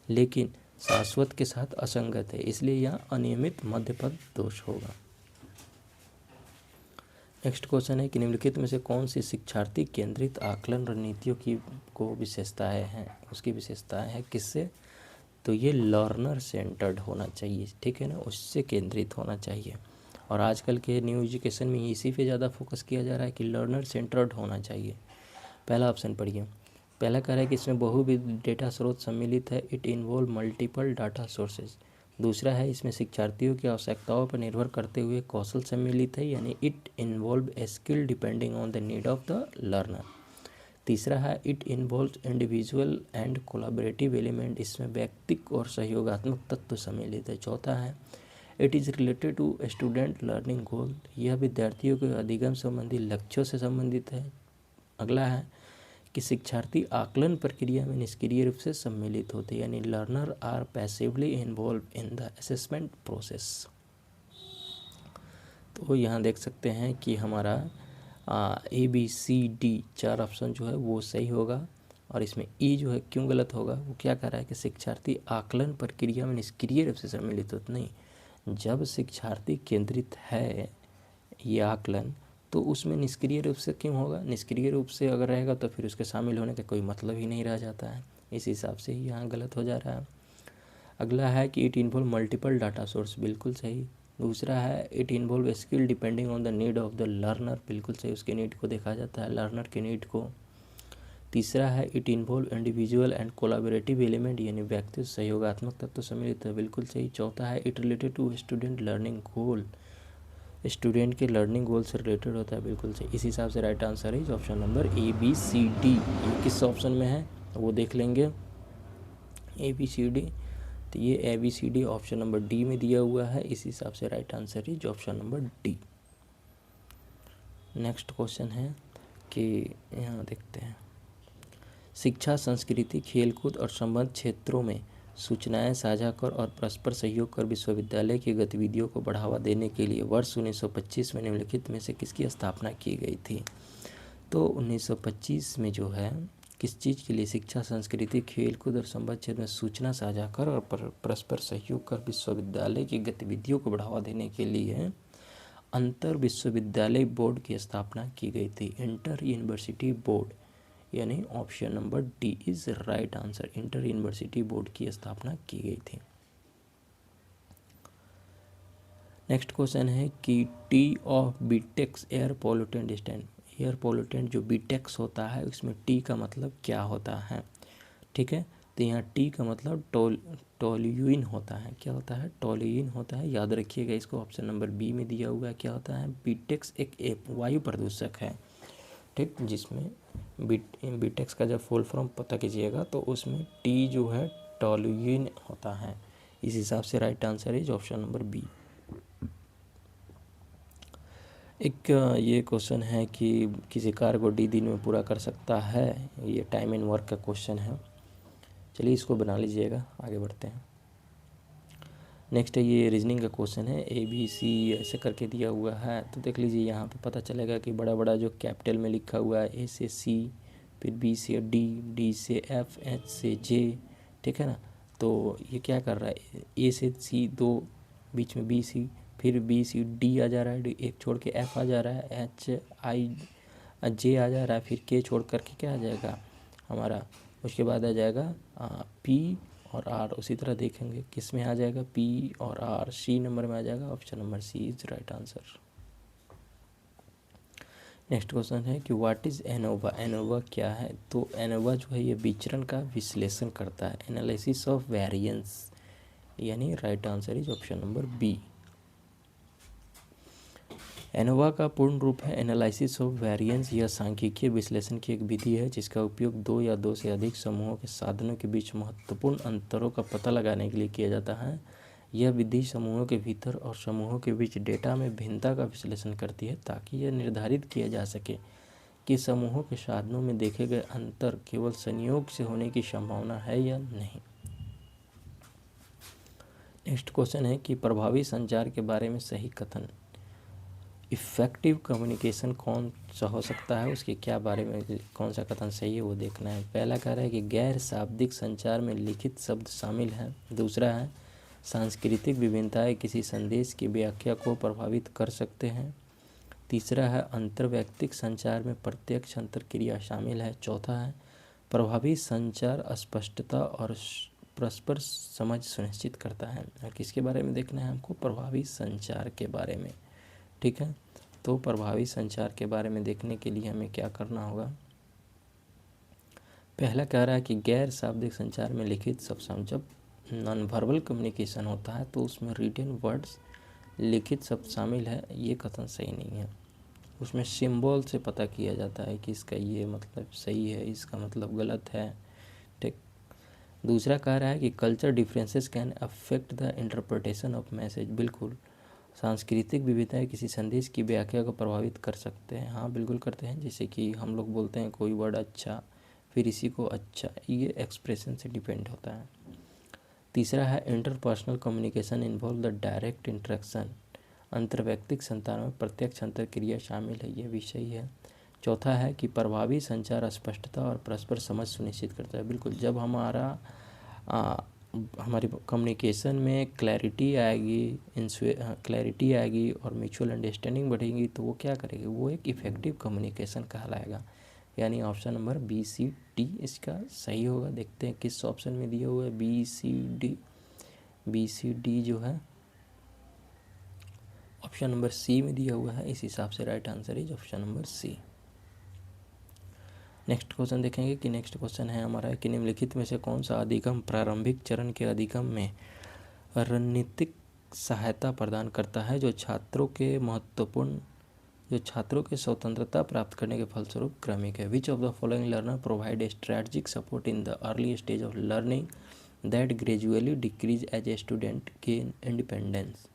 लेकिन शाश्वत के साथ असंगत है, इसलिए यह अनियमित मध्य पद दोष होगा। नेक्स्ट क्वेश्चन है कि निम्नलिखित में से कौन सी शिक्षार्थी केंद्रित आकलन रणनीतियों की को विशेषताएं हैं? उसकी विशेषताएं हैं किससे? तो ये लर्नर सेंटर्ड होना चाहिए, ठीक है ना, उससे केंद्रित होना चाहिए। और आजकल के न्यू एजुकेशन में इसी पे ज़्यादा फोकस किया जा रहा है कि लर्नर सेंटर्ड होना चाहिए। पहला ऑप्शन पढ़िए। पहला कह रहा है कि इसमें बहुविध डेटा स्रोत सम्मिलित है, it involve multiple data sources. दूसरा है इसमें शिक्षार्थियों की आवश्यकताओं पर निर्भर करते हुए कौशल सम्मिलित है, यानी it involve a skill depending on the need of the learner. तीसरा है it involve individual and collaborative element, इसमें व्यक्तिक और सहयोगात्मक तत्व सम्मिलित है। चौथा है it is related to student learning goal, यह विद्यार्थियों के अधिगम संबंधी लक्ष्यों से संबंधित है। अगला है कि शिक्षार्थी आकलन प्रक्रिया में निष्क्रिय रूप से सम्मिलित होते हैं, यानी learner are passively involve in the assessment process. तो यहाँ देख सकते हैं कि हमारा ए बी सी डी चार ऑप्शन जो है वो सही होगा, और इसमें ई जो है क्यों गलत होगा? वो क्या कह रहा है कि शिक्षार्थी आकलन प्रक्रिया में निष्क्रिय रूप से सम्मिलित होते नहीं। जब शिक्षार्थी केंद्रित है ये आकलन, तो उसमें निष्क्रिय रूप से क्यों होगा? निष्क्रिय रूप से अगर रहेगा तो फिर उसके शामिल होने का कोई मतलब ही नहीं रह जाता है, इस हिसाब से ही यहाँ गलत हो जा रहा है। अगला है कि it involve multiple data source, बिल्कुल सही। दूसरा है it involve skill depending on the need of the learner, बिल्कुल सही, उसके नीड को देखा जाता है, लर्नर के नीड को। तीसरा है it involve individual and collaborative element, यानी व्यक्ति सहयोगात्मक तत्व सम्मिलित है, बिल्कुल सही। चौथा है it related to student learning goal, student के लर्निंग गोल से रिलेटेड होता है, बिल्कुल सही। इस हिसाब से राइट आंसर है option number A B C D. ये किस ऑप्शन में है वो देख लेंगे, ए बी सी डी। तो ये A B C D option number D में दिया हुआ है, इस हिसाब से राइट आंसर है option number D. Next question है कि यहाँ देखते हैं, शिक्षा, संस्कृति, खेलकूद और संबद्ध क्षेत्रों में सूचनाएं साझा कर और परस्पर सहयोग कर विश्वविद्यालय की गतिविधियों को बढ़ावा देने के लिए वर्ष 1925 में निम्नलिखित में से किसकी स्थापना की गई थी? तो 1925 में जो है किस चीज़ के लिए? शिक्षा, संस्कृति, खेलकूद और संबद्ध क्षेत्र में सूचना साझा कर और परस्पर सहयोग कर विश्वविद्यालय की गतिविधियों को बढ़ावा देने के लिए अंतर विश्वविद्यालय बोर्ड की स्थापना की गई थी, इंटर यूनिवर्सिटी बोर्ड, यानी option number D is right answer, inter university board की स्थापना की गई थी। नेक्स्ट क्वेश्चन है कि T of BTEX air pollutant stand, air pollutant जो बीटेक्स होता है उसमें टी का मतलब क्या होता है? ठीक है, तो यहाँ टी का मतलब टोल्यूइन होता है, क्या होता है? टोल्यूइन होता है, याद रखिएगा इसको, ऑप्शन नंबर बी में दिया हुआ है। क्या होता है? बीटेक्स एक वायु प्रदूषक है, ठीक, जिसमें बीटेक्स का जब फुल फॉर्म पता कीजिएगा तो उसमें टी जो है टोल्यूइन होता है, इस हिसाब से राइट आंसर है ऑप्शन नंबर बी। एक ये क्वेश्चन है कि किसी कार्य को डी दिन में पूरा कर सकता है, ये टाइम एंड वर्क का क्वेश्चन है। चलिए इसको बना लीजिएगा, आगे बढ़ते हैं। नेक्स्ट है ये रीजनिंग का क्वेश्चन है, ए बी सी ऐसे करके दिया हुआ है, तो देख लीजिए यहाँ पे पता चलेगा कि बड़ा बड़ा जो कैपिटल में लिखा हुआ है, ए से सी, फिर बी से डी, डी से एफ, एच से जे, ठीक है ना। तो ये क्या कर रहा है, ए से सी दो, बीच में बी सी, फिर बी सी डी आ जा रहा है, एक छोड़ के एफ आ जा रहा है, एच आई जे आ जा रहा है, फिर के छोड़ करके क्या आ जाएगा हमारा, उसके बाद आ जाएगा पी और आर उसी तरह देखेंगे किस में आ जाएगा, पी और आर सी नंबर में आ जाएगा। Option number C is right answer. Next question है कि व्हाट इज़ एनोवा, एनोवा क्या है। तो एनोवा जो है ये विचरण का विश्लेषण करता है, एनालिसिस ऑफ वेरिएंस, यानी right answer is option number B. ANOVA का पूर्ण रूप है एनालिसिस ऑफ वेरिएंस। यह सांख्यिकीय विश्लेषण की एक विधि है जिसका उपयोग दो या दो से अधिक समूहों के साधनों के बीच महत्वपूर्ण अंतरों का पता लगाने के लिए किया जाता है। यह विधि समूहों के भीतर और समूहों के बीच डेटा में भिन्नता का विश्लेषण करती है ताकि यह निर्धारित किया जा सके कि समूहों के साधनों में देखे गए अंतर केवल संयोग से होने की संभावना है या नहीं। नेक्स्ट क्वेश्चन है कि प्रभावी संचार के बारे में सही कथन, इफ़ेक्टिव कम्युनिकेशन कौन सा हो सकता है, उसके क्या बारे में कौन सा कथन सही है वो देखना है। पहला कह रहा है कि गैर शाब्दिक संचार में लिखित शब्द शामिल हैं। दूसरा है सांस्कृतिक विभिन्नताएं किसी संदेश की व्याख्या को प्रभावित कर सकते हैं। तीसरा है अंतर्वैयक्तिक संचार में प्रत्यक्ष अंतर्क्रिया शामिल है। चौथा है प्रभावी संचार स्पष्टता और परस्पर समझ सुनिश्चित करता है। और किसके बारे में देखना है हमको, प्रभावी संचार के बारे में। ठीक है, तो प्रभावी संचार के बारे में देखने के लिए हमें क्या करना होगा। पहला कह रहा है कि गैर शाब्दिक संचार में लिखित शब्द शामिल, जब नॉन वर्बल कम्युनिकेशन होता है तो उसमें रिटन वर्ड्स लिखित शब्द शामिल है, ये कथन सही नहीं है। उसमें सिंबल से पता किया जाता है कि इसका ये मतलब सही है, इसका मतलब गलत है। ठीक। दूसरा कह रहा है कि culture differences can affect the interpretation of message. बिल्कुल, सांस्कृतिक विविधताएं किसी संदेश की व्याख्या को प्रभावित कर सकते हैं। हाँ बिल्कुल करते हैं, जैसे कि हम लोग बोलते हैं कोई वर्ड अच्छा, फिर इसी को अच्छा, ये एक्सप्रेशन से डिपेंड होता है। तीसरा है interpersonal communication involve the direct interaction. अंतर्वैयक्तिक संचार में प्रत्यक्ष अंतर्क्रिया शामिल है, ये भी सही है। चौथा है कि प्रभावी संचार स्पष्टता और परस्पर समझ सुनिश्चित करता है। बिल्कुल, जब हमारी कम्युनिकेशन में क्लैरिटी आएगी और म्यूचुअल अंडरस्टैंडिंग बढ़ेगी तो वो क्या करेगी, वो एक इफ़ेक्टिव कम्युनिकेशन कहलाएगा। यानी option number B C D इसका सही होगा। देखते हैं किस ऑप्शन में दिया हुआ है, बी सी डी जो है ऑप्शन नंबर सी में दिया हुआ है, इस हिसाब से right answer is option number C. Next question देखेंगे कि नेक्स्ट क्वेश्चन है हमारा कि निम्नलिखित में से कौन सा अधिगम प्रारंभिक चरण के अधिगम में रणनीतिक सहायता प्रदान करता है जो छात्रों के स्वतंत्रता प्राप्त करने के फलस्वरूप क्रमिक है। Which of the following learner provide strategic support in the early stage of learning that gradually decrease as a student gain independence.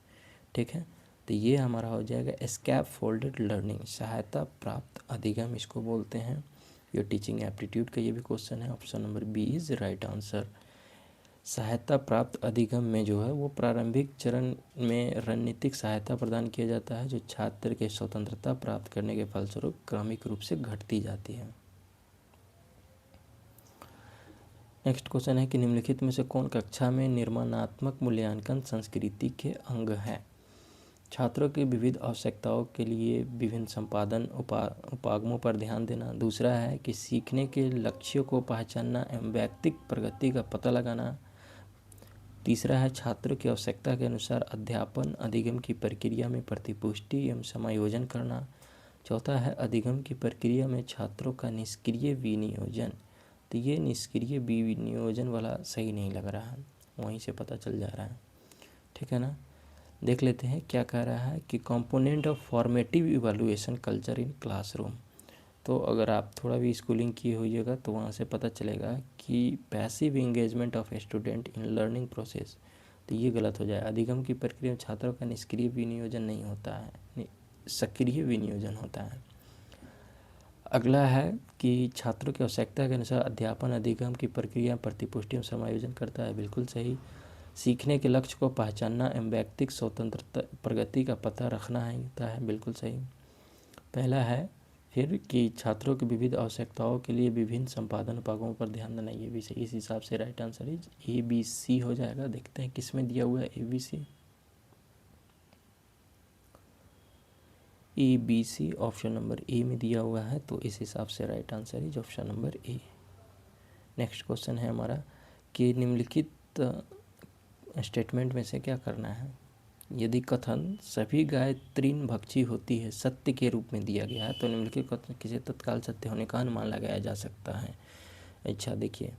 ठीक है, तो ये हमारा हो जाएगा स्कैफोल्डेड लर्निंग, सहायता प्राप्त अधिगम इसको बोलते हैं। ये टीचिंग एप्टीट्यूड का ये भी क्वेश्चन है, option number B is right answer. सहायता प्राप्त अधिगम में जो है वो प्रारंभिक चरण में रणनीतिक सहायता प्रदान किया जाता है जो छात्र के स्वतंत्रता प्राप्त करने के फलस्वरूप क्रमिक रूप से घटती जाती है। नेक्स्ट क्वेश्चन है कि निम्नलिखित में से कौन कक्षा में निर्माणात्मक मूल्यांकन संस्कृति के अंग है। छात्रों की विविध आवश्यकताओं के लिए विभिन्न संपादन उपागमों पर ध्यान देना। दूसरा है कि सीखने के लक्ष्यों को पहचानना एवं व्यक्तिगत प्रगति का पता लगाना। तीसरा है छात्रों की आवश्यकता के अनुसार अध्यापन अधिगम की प्रक्रिया में प्रतिपुष्टि एवं समायोजन करना। चौथा है अधिगम की प्रक्रिया में छात्रों का निष्क्रिय विनियोजन। तो ये निष्क्रिय विनियोजन वाला सही नहीं लग रहा है, वहीं से पता चल जा रहा है। ठीक है ना, देख लेते हैं क्या कह रहा है कि component of formative evaluation culture in classroom. तो अगर आप थोड़ा भी स्कूलिंग किए होइएगा तो वहाँ से पता चलेगा कि passive engagement of student in learning process, तो ये गलत हो जाए। अधिगम की प्रक्रिया में छात्रों का निष्क्रिय विनियोजन नहीं होता है, सक्रिय विनियोजन होता है। अगला है कि छात्रों की आवश्यकता के अनुसार अध्यापन अधिगम की प्रक्रिया प्रतिपुष्टि में समायोजन करता है, बिल्कुल सही। सीखने के लक्ष्य को पहचानना एवं व्यक्तिगत स्वतंत्रता प्रगति का पता रखना है, बिल्कुल सही। पहला है फिर कि छात्रों की विविध आवश्यकताओं के लिए विभिन्न संपादन उपागमों पर ध्यान देना, ये भी सही। इस हिसाब से right answer is A B C हो जाएगा। देखते हैं किस में दिया हुआ है A B C option number A में दिया हुआ है, तो इस हिसाब से right answer is option number A. Next question है हमारा कि निम्नलिखित स्टेटमेंट में से क्या करना है। यदि कथन सभी गाय तृणभक्षी होती है सत्य के रूप में दिया गया है तो निम्नलिखित कथन किसे तत्काल सत्य होने का अनुमान लगाया जा सकता है। अच्छा देखिए,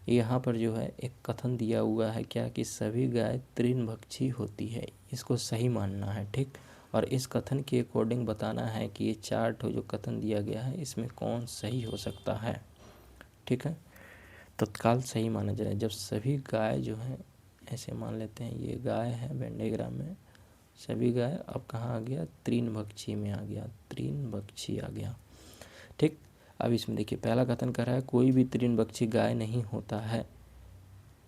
यहाँ पर जो है एक कथन दिया हुआ है क्या कि सभी गाय तृणभक्षी होती है, इसको सही मानना है, ठीक। और इस कथन के अकॉर्डिंग बताना है कि ये चार्ट जो कथन दिया गया है इसमें कौन सही हो सकता है, ठीक है। तत्काल सही माना जाए जब सभी गाय जो है, ऐसे मान लेते हैं ये गाय है वेन डायग्राम में, सभी गाय अब कहाँ आ गया, तृणभक्षी में आ गया, तृणभक्षी आ गया, ठीक। अब इसमें देखिए पहला कथन कर रहा है कोई भी तृणभक्षी गाय नहीं होता है।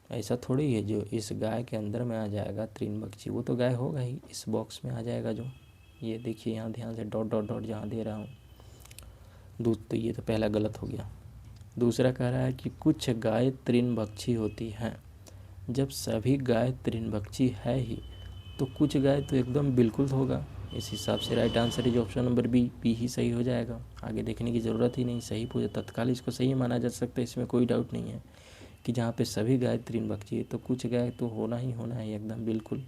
ऐसा थोड़ी है जो इस गाय के अंदर में आ जाएगा तृणभक्षी, वो तो गाय होगा ही, इस बॉक्स में आ जाएगा जो, ये देखिए यहाँ ध्यान से डॉट डॉट डॉट जहाँ दे रहा हूँ दूध, तो ये तो पहला गलत हो गया। दूसरा कह रहा है कि कुछ गाय तृणभक्षी होती हैं। जब सभी गाय तृणभक्षी है ही तो कुछ गाय तो एकदम बिल्कुल होगा। इस हिसाब से right answer is option number B ही सही हो जाएगा। आगे देखने की ज़रूरत ही नहीं, सही पूछे तत्काल इसको सही माना जा सकता है, इसमें कोई डाउट नहीं है कि जहाँ पे सभी गाय तृणभक्षी है तो कुछ गाय तो होना ही होना है एकदम बिल्कुल।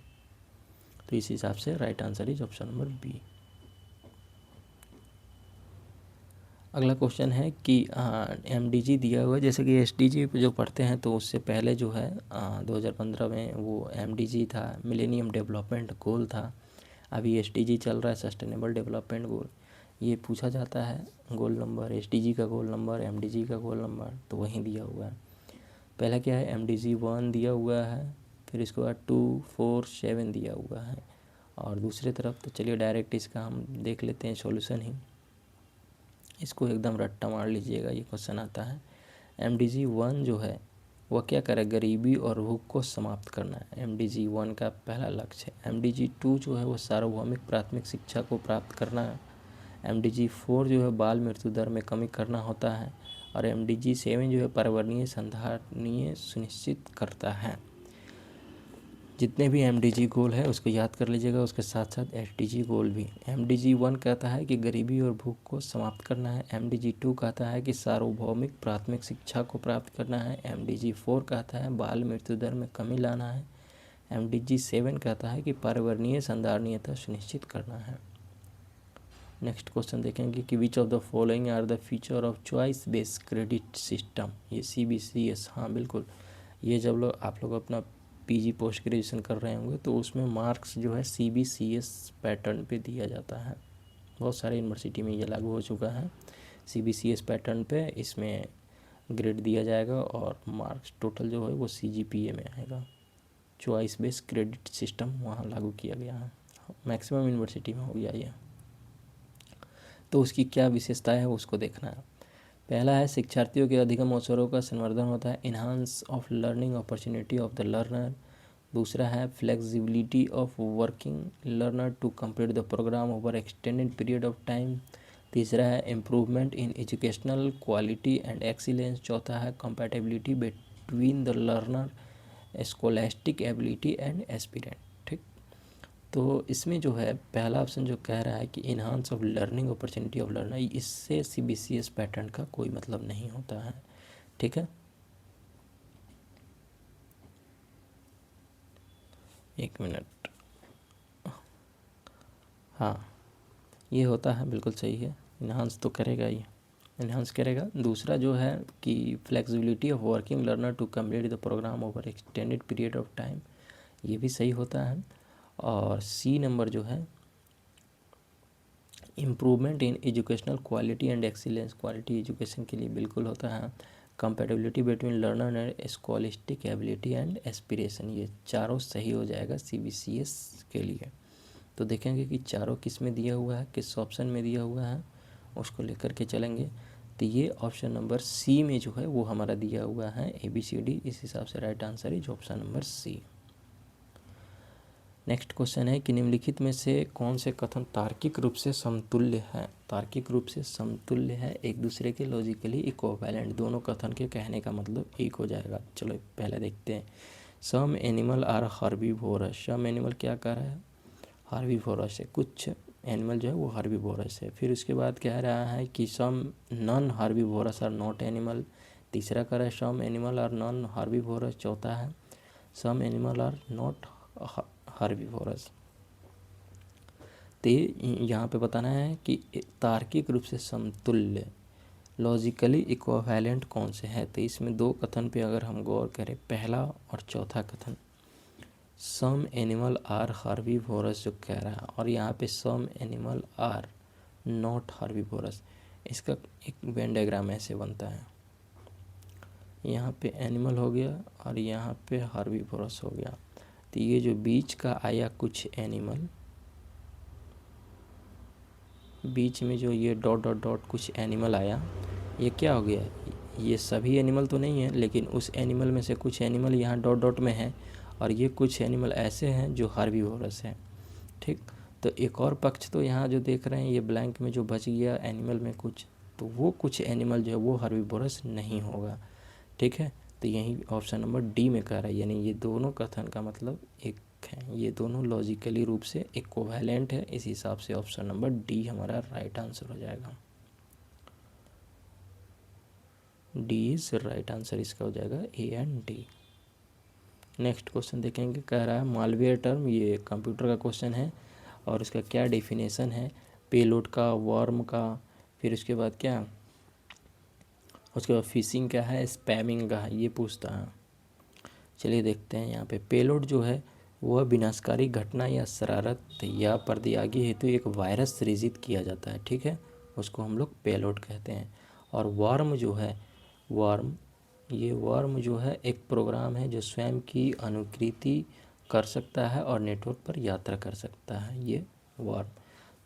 तो इस हिसाब से right answer is option number B. अगला क्वेश्चन है कि MDG दिया हुआ है, जैसे कि SDG जो पढ़ते हैं तो उससे पहले जो है 2015 में वो MDG था, मिलेनियम डेवलपमेंट गोल था। अभी SDG चल रहा है, सस्टेनेबल डेवलपमेंट गोल। ये पूछा जाता है गोल नंबर, SDG का गोल नंबर, MDG का गोल नंबर, तो वहीं दिया हुआ है। पहला क्या है, MDG 1 दिया हुआ है, फिर इसके बाद 2, 4, 7 दिया हुआ है। और दूसरी तरफ तो चलिए डायरेक्ट इसका हम देख लेते हैं सॉल्यूशन ही, इसको एकदम रट्टा मार लीजिएगा। ये क्वेश्चन आता है MDG 1 जो है वह क्या करे, गरीबी और भूख को समाप्त करना है, MDG 1 का पहला लक्ष्य है। MDG 2 जो है वो सार्वभौमिक प्राथमिक शिक्षा को प्राप्त करना है। MDG 4 जो है बाल मृत्यु दर में कमी करना होता है। और MDG 7 जो है पर्यावरणीय संधारणीय सुनिश्चित करता है। जितने भी MDG गोल है उसको याद कर लीजिएगा, उसके साथ साथ SDG गोल भी। MDG 1 कहता है कि गरीबी और भूख को समाप्त करना है। MDG 2 कहता है कि सार्वभौमिक प्राथमिक शिक्षा को प्राप्त करना है। MDG 4 कहता है बाल मृत्यु दर में कमी लाना है। MDG 7 कहता है कि पर्यावरणीय संधारणीयता सुनिश्चित करना है। नेक्स्ट क्वेश्चन देखेंगे कि which of the following are the feature of choice based credit system. ये CBCS, हाँ बिल्कुल, ये जब लोग आप लोग अपना PG पोस्ट ग्रेजुएशन कर रहे होंगे तो उसमें मार्क्स जो है CBCS पैटर्न पे दिया जाता है। बहुत सारे यूनिवर्सिटी में ये लागू हो चुका है, CBCS पैटर्न पे इसमें ग्रेड दिया जाएगा और मार्क्स टोटल जो है वो CGPA में आएगा। चॉइस बेस्ड क्रेडिट सिस्टम वहाँ लागू किया गया है, मैक्सिमम यूनिवर्सिटी में हो गया ये। तो उसकी क्या विशेषता है उसको देखना है। पहला है शिक्षार्थियों के अधिगम अवसरों का संवर्धन होता है, enhance of learning opportunity of the learner. दूसरा है flexibility of working learner to complete the programme over extended period of time. तीसरा है improvement in educational quality and excellence. चौथा है compatibility between the learner scholastic ability and aspirant, ठीक। तो इसमें जो है पहला ऑप्शन जो कह रहा है कि enhance of learning opportunity of learner, इससे CBCS पैटर्न का कोई मतलब नहीं होता है, ठीक है। एक मिनट, हाँ ये होता है, बिल्कुल सही है, इन्हांस तो करेगा ही, इन्हांस करेगा। दूसरा जो है कि flexibility of working learner to complete the programme over extended period of time, ये भी सही होता है। और C नंबर जो है improvement in educational quality and excellence, quality education के लिए बिल्कुल होता है। Compatibility between learner and scholastic ability and aspiration, ये चारों सही हो जाएगा CBCS के लिए। तो देखेंगे कि चारों किस में दिया हुआ है, किस ऑप्शन में दिया हुआ है, उसको लेकर के चलेंगे। तो ये ऑप्शन नंबर C में जो है वो हमारा दिया हुआ है ABCD, इस हिसाब से right answer is option number C। Next question है कि निम्नलिखित में से कौन से कथन तार्किक रूप से समतुल्य है। तार्किक रूप से समतुल्य है, एक दूसरे के लॉजिकली इक्विवेलेंट, दोनों कथन के कहने का मतलब एक हो जाएगा। चलो पहले देखते हैं। Some animal are herbivorous, some animal क्या कर रहा है, हर्बीवोरस है, कुछ एनिमल जो है वो हर्बीवोरस है। फिर उसके बाद कह रहा है कि some non herbivorous are not animal. तीसरा कह रहा है some animal are non herbivorous. चौथा है some animal are not herbivorous. तो यहाँ पे बताना है कि तार्किक रूप से समतुल्य लॉजिकली इक्विवेलेंट कौन से हैं। तो इसमें दो कथन पे अगर हम गौर करें, पहला और चौथा कथन, सम एनिमल आर हर्बीवोरस जो कह रहा है, और यहाँ पे some animal are not herbivorous, इसका एक वेन डायग्राम ऐसे बनता है, यहाँ पे एनिमल हो गया और यहाँ पे हर्बीवोरस हो गया। तो ये जो बीच का आया कुछ एनिमल, बीच में जो ये डॉट डॉट डॉट कुछ एनिमल आया, ये क्या हो गया, ये सभी एनिमल तो नहीं है, लेकिन उस एनिमल में से कुछ एनिमल यहाँ डॉट डॉट में है, और ये कुछ एनिमल ऐसे हैं जो हर्बीवोरस हैं। ठीक, तो एक और पक्ष तो यहाँ जो देख रहे हैं, ये ब्लैंक में जो बच गया एनिमल में कुछ, तो वो कुछ एनिमल जो है वो हर्बीवोरस नहीं होगा। ठीक है, तो यही ऑप्शन नंबर डी में कह रहा है, यानी ये दोनों कथन का मतलब एक है, ये दोनों लॉजिकली रूप से इक्विवेलेंट है। इस हिसाब से ऑप्शन नंबर डी हमारा राइट आंसर हो जाएगा। डी इज राइट आंसर, इसका हो जाएगा A and D. Next question देखेंगे, कह रहा है मालवेयर टर्म, ये कंप्यूटर का क्वेश्चन है और इसका क्या डेफिनेशन है, पेलोड का, वर्म का, फिर उसके बाद क्या, उसके बाद फिशिंग का है, स्पैमिंग का है, ये पूछता है। चलिए देखते हैं। यहाँ पे पेलोड जो है वह विनाशकारी घटना या शरारत या प्रतियागी हेतु एक वायरस सृजित किया जाता है। ठीक है, उसको हम लोग पेलोड कहते हैं। और वर्म जो है, वर्म जो है एक प्रोग्राम है जो स्वयं की अनुकृति कर सकता है और नेटवर्क पर यात्रा कर सकता है, ये वर्म।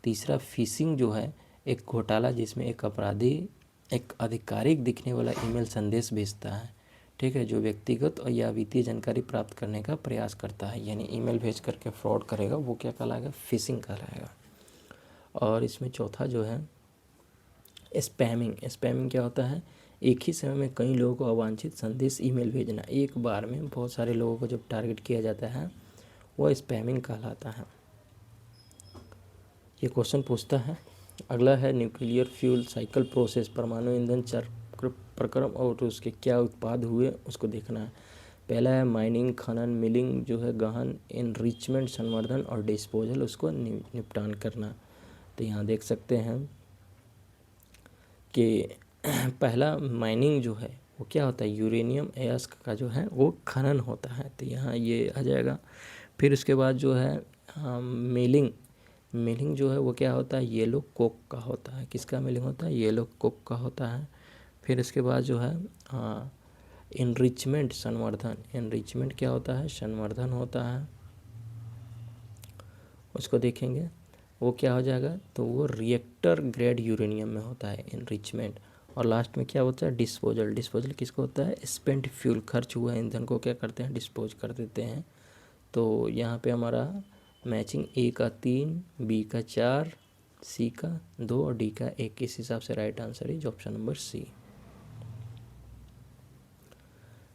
तीसरा फिशिंग जो है एक घोटाला जिसमें एक अपराधी एक आधिकारिक दिखने वाला ईमेल संदेश भेजता है। ठीक है, जो व्यक्तिगत या वित्तीय जानकारी प्राप्त करने का प्रयास करता है, यानी ईमेल भेज करके फ्रॉड करेगा, वो क्या कहलाएगा, फिशिंग कहलाएगा। और इसमें चौथा जो है स्पैमिंग क्या होता है, एक ही समय में कई लोगों को अवांछित संदेश ईमेल भेजना, एक बार में बहुत सारे लोगों को जब टारगेट किया जाता है वह स्पैमिंग कहलाता है। ये क्वेश्चन पूछता है। अगला है न्यूक्लियर फ्यूल साइकिल प्रोसेस, परमाणु ईंधन चक्र प्रक्रम और उसके क्या उत्पाद हुए उसको देखना है। पहला है माइनिंग, खनन, मिलिंग जो है गहन, इनरिचमेंट, संवर्धन और डिस्पोजल, उसको निपटान करना। तो यहाँ देख सकते हैं कि पहला माइनिंग जो है वो क्या होता है, यूरेनियम अयस्क का जो है वो खनन होता है, तो यहाँ ये आ जाएगा। फिर उसके बाद जो है मिलिंग जो है वो क्या होता है, येलो कोक का होता है। किसका मिलिंग होता है, येलो कोक का होता है। फिर इसके बाद जो है इनरिचमेंट, इनरिचमेंट क्या होता है, संवर्धन होता है, उसको देखेंगे वो क्या हो जाएगा, तो वो रिएक्टर ग्रेड यूरेनियम में होता है इनरिचमेंट। और लास्ट में क्या होता है, डिस्पोजल किसको होता है, स्पेंट फ्यूल, खर्च हुआ ईंधन को क्या करते हैं, डिस्पोज कर देते हैं। तो यहाँ पे हमारा मैचिंग ए का 3, बी का 4, सी का 2 और डी का 1, इस हिसाब से right answer is option number C.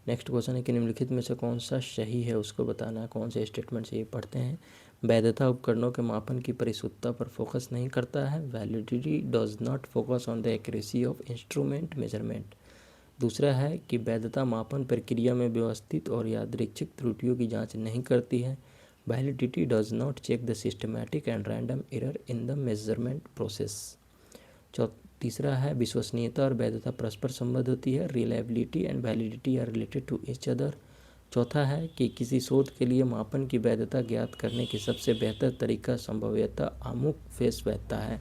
Next question है कि निम्नलिखित में से कौन सा सही है, उसको बताना है। कौन से स्टेटमेंट से ये पढ़ते हैं, वैधता उपकरणों के मापन की परिशुद्धता पर फोकस नहीं करता है, validity does not focus on the accuracy of instrument measurement. दूसरा है कि वैधता मापन प्रक्रिया में व्यवस्थित और यादृच्छिक त्रुटियों की जांच नहीं करती है, validity does not check the systematic and random error in the measurement process. तीसरा है विश्वसनीयता और वैधता परस्पर संबद्ध होती है, reliability and validity are related to each other. चौथा है कि किसी शोध के लिए मापन की वैधता ज्ञात करने की सबसे बेहतर तरीका संभवतः आमुख फेस वैधता है,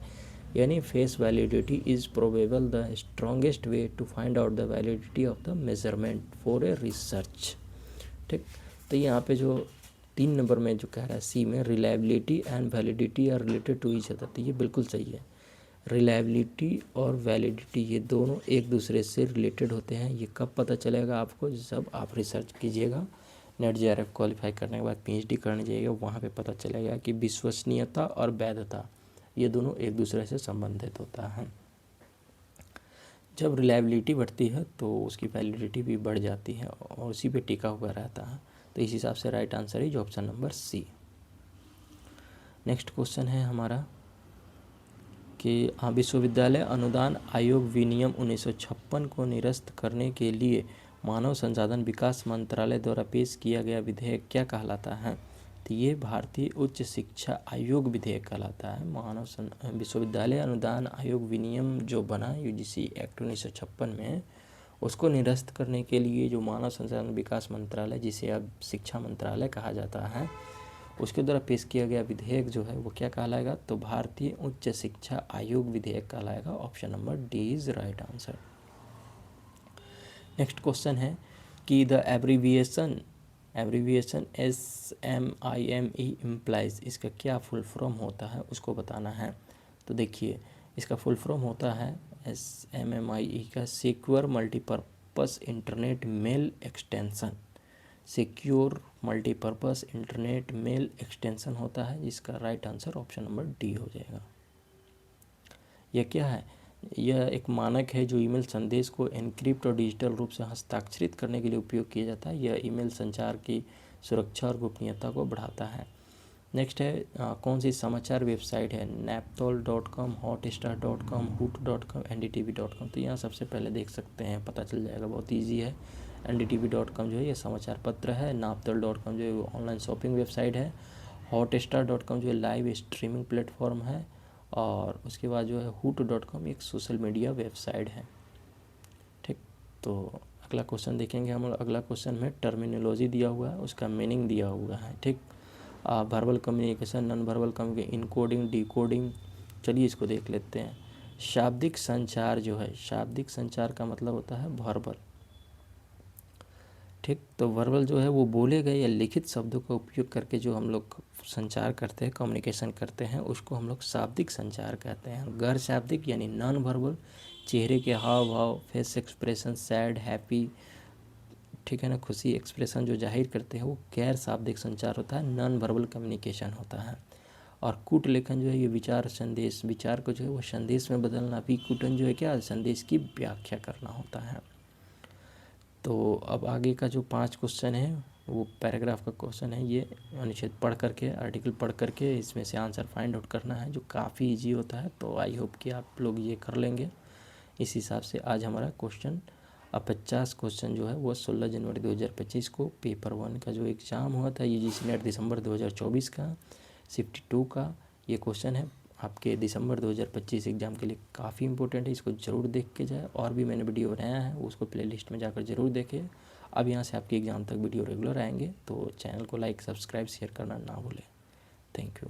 यानी face validity is probable the strongest way to find out the validity of the measurement for a research. ठीक, तो यहाँ पे जो 3 नंबर में जो कह रहा है सी में, reliability and validity are related to each other, तो ये बिल्कुल सही है। रिलायबिलिटी और वैलिडिटी ये दोनों एक दूसरे से रिलेटेड होते हैं। ये कब पता चलेगा आपको, जब आप रिसर्च कीजिएगा, नेट जेआरएफ क्वालिफाई करने के बाद पीएचडी करने जाइएगा, वहाँ पे पता चलेगा कि विश्वसनीयता और वैधता ये दोनों एक दूसरे से संबंधित होता है। जब रिलायबिलिटी बढ़ती है तो उसकी वैलिडिटी भी बढ़ जाती है और उसी पे टिका हुआ रहता है। तो इस हिसाब से right answer is option number C. Next question है हमारा कि विश्वविद्यालय अनुदान आयोग विनियम 1956 को निरस्त करने के लिए मानव संसाधन विकास मंत्रालय द्वारा पेश किया गया विधेयक क्या कहलाता है? तो ये भारतीय उच्च शिक्षा आयोग विधेयक कहलाता है। विश्वविद्यालय अनुदान आयोग विनियम जो बना यूजीसी एक्ट 1956 में, उसको निरस्त करने के लिए जो मानव संसाधन विकास मंत्रालय, जिसे अब शिक्षा मंत्रालय कहा जाता है, उसके द्वारा पेश किया गया विधेयक जो है वो क्या कहलाएगा? तो भारतीय उच्च शिक्षा आयोग विधेयक कहलाएगा। Option number D is right answer. Next question है कि द एब्रीविएशन SMIME इम्प्लाइज, इसका क्या फुल फॉर्म होता है उसको बताना है। तो देखिए, इसका फुल फॉर्म होता है SMMIE का secure multipurpose internet mail extension. Secure multipurpose internet mail extension होता है, जिसका right answer option number D हो जाएगा। यह क्या है? यह एक मानक है जो ईमेल संदेश को एन्क्रिप्ट और डिजिटल रूप से हस्ताक्षरित करने के लिए उपयोग किया जाता है। यह ईमेल संचार की सुरक्षा और गोपनीयता को बढ़ाता है। नेक्स्ट है कौन सी समाचार वेबसाइट है? naptol.com, hotstar.com, hoot.com, ndtv.com। तो यहाँ सबसे पहले देख सकते हैं, पता चल जाएगा, बहुत ईजी है। ndtv.com जो है ये समाचार पत्र है। naptol.com जो है वो ऑनलाइन शॉपिंग वेबसाइट है। hotstar.com जो है लाइव स्ट्रीमिंग प्लेटफॉर्म है। और उसके बाद जो है hoot.com एक सोशल मीडिया वेबसाइट है। ठीक, तो अगला क्वेश्चन देखेंगे हम। अगला क्वेश्चन में टर्मिनोलॉजी दिया हुआ है, उसका मीनिंग दिया हुआ है। ठीक, verbal communication, non verbal communication, encoding, decoding. चलिए इसको देख लेते हैं। शाब्दिक संचार जो है, शाब्दिक संचार का मतलब होता है वर्बल। ठीक, तो वर्बल जो है वो बोले गए या लिखित शब्दों का उपयोग करके जो हम लोग संचार करते हैं, कम्युनिकेशन करते हैं, उसको हम लोग शाब्दिक संचार कहते हैं। गैर शाब्दिक यानी नॉन वर्बल, चेहरे के हाव भाव, फेस एक्सप्रेशन, सैड, हैप्पी, ठीक है ना, खुशी एक्सप्रेशन जो जाहिर करते हैं, वो गैर शाब्दिक संचार होता है, नॉन वर्बल कम्युनिकेशन होता है। और कूट लेखन जो है ये विचार संदेश, विचार को जो है वो संदेश में बदलना। विकूटन जो है क्या? संदेश की व्याख्या करना होता है। तो अब आगे का जो 5 क्वेश्चन है वो पैराग्राफ का क्वेश्चन है। ये अनुच्छेद पढ़ करके, आर्टिकल पढ़ करके इसमें से आंसर फाइंड आउट करना है, जो काफ़ी इजी होता है। तो आई होप कि आप लोग ये कर लेंगे। इस हिसाब से आज हमारा क्वेश्चन 50 क्वेश्चन जो है वो 16 जनवरी 2025 को पेपर 1 का जो एग्ज़ाम हुआ था यूजीसी नेट दिसंबर 2024 का शिफ्ट 2 का ये क्वेश्चन है आपके दिसंबर 2025 एग्ज़ाम के लिए काफ़ी इंपॉर्टेंट है। इसको ज़रूर देख के जाए। और भी मैंने वीडियो बनाया है, उसको प्लेलिस्ट में जाकर ज़रूर देखें। अब यहाँ से आपके एग्ज़ाम तक वीडियो रेगुलर आएंगे, तो चैनल को लाइक, सब्सक्राइब, शेयर करना ना भूलें। Thank you.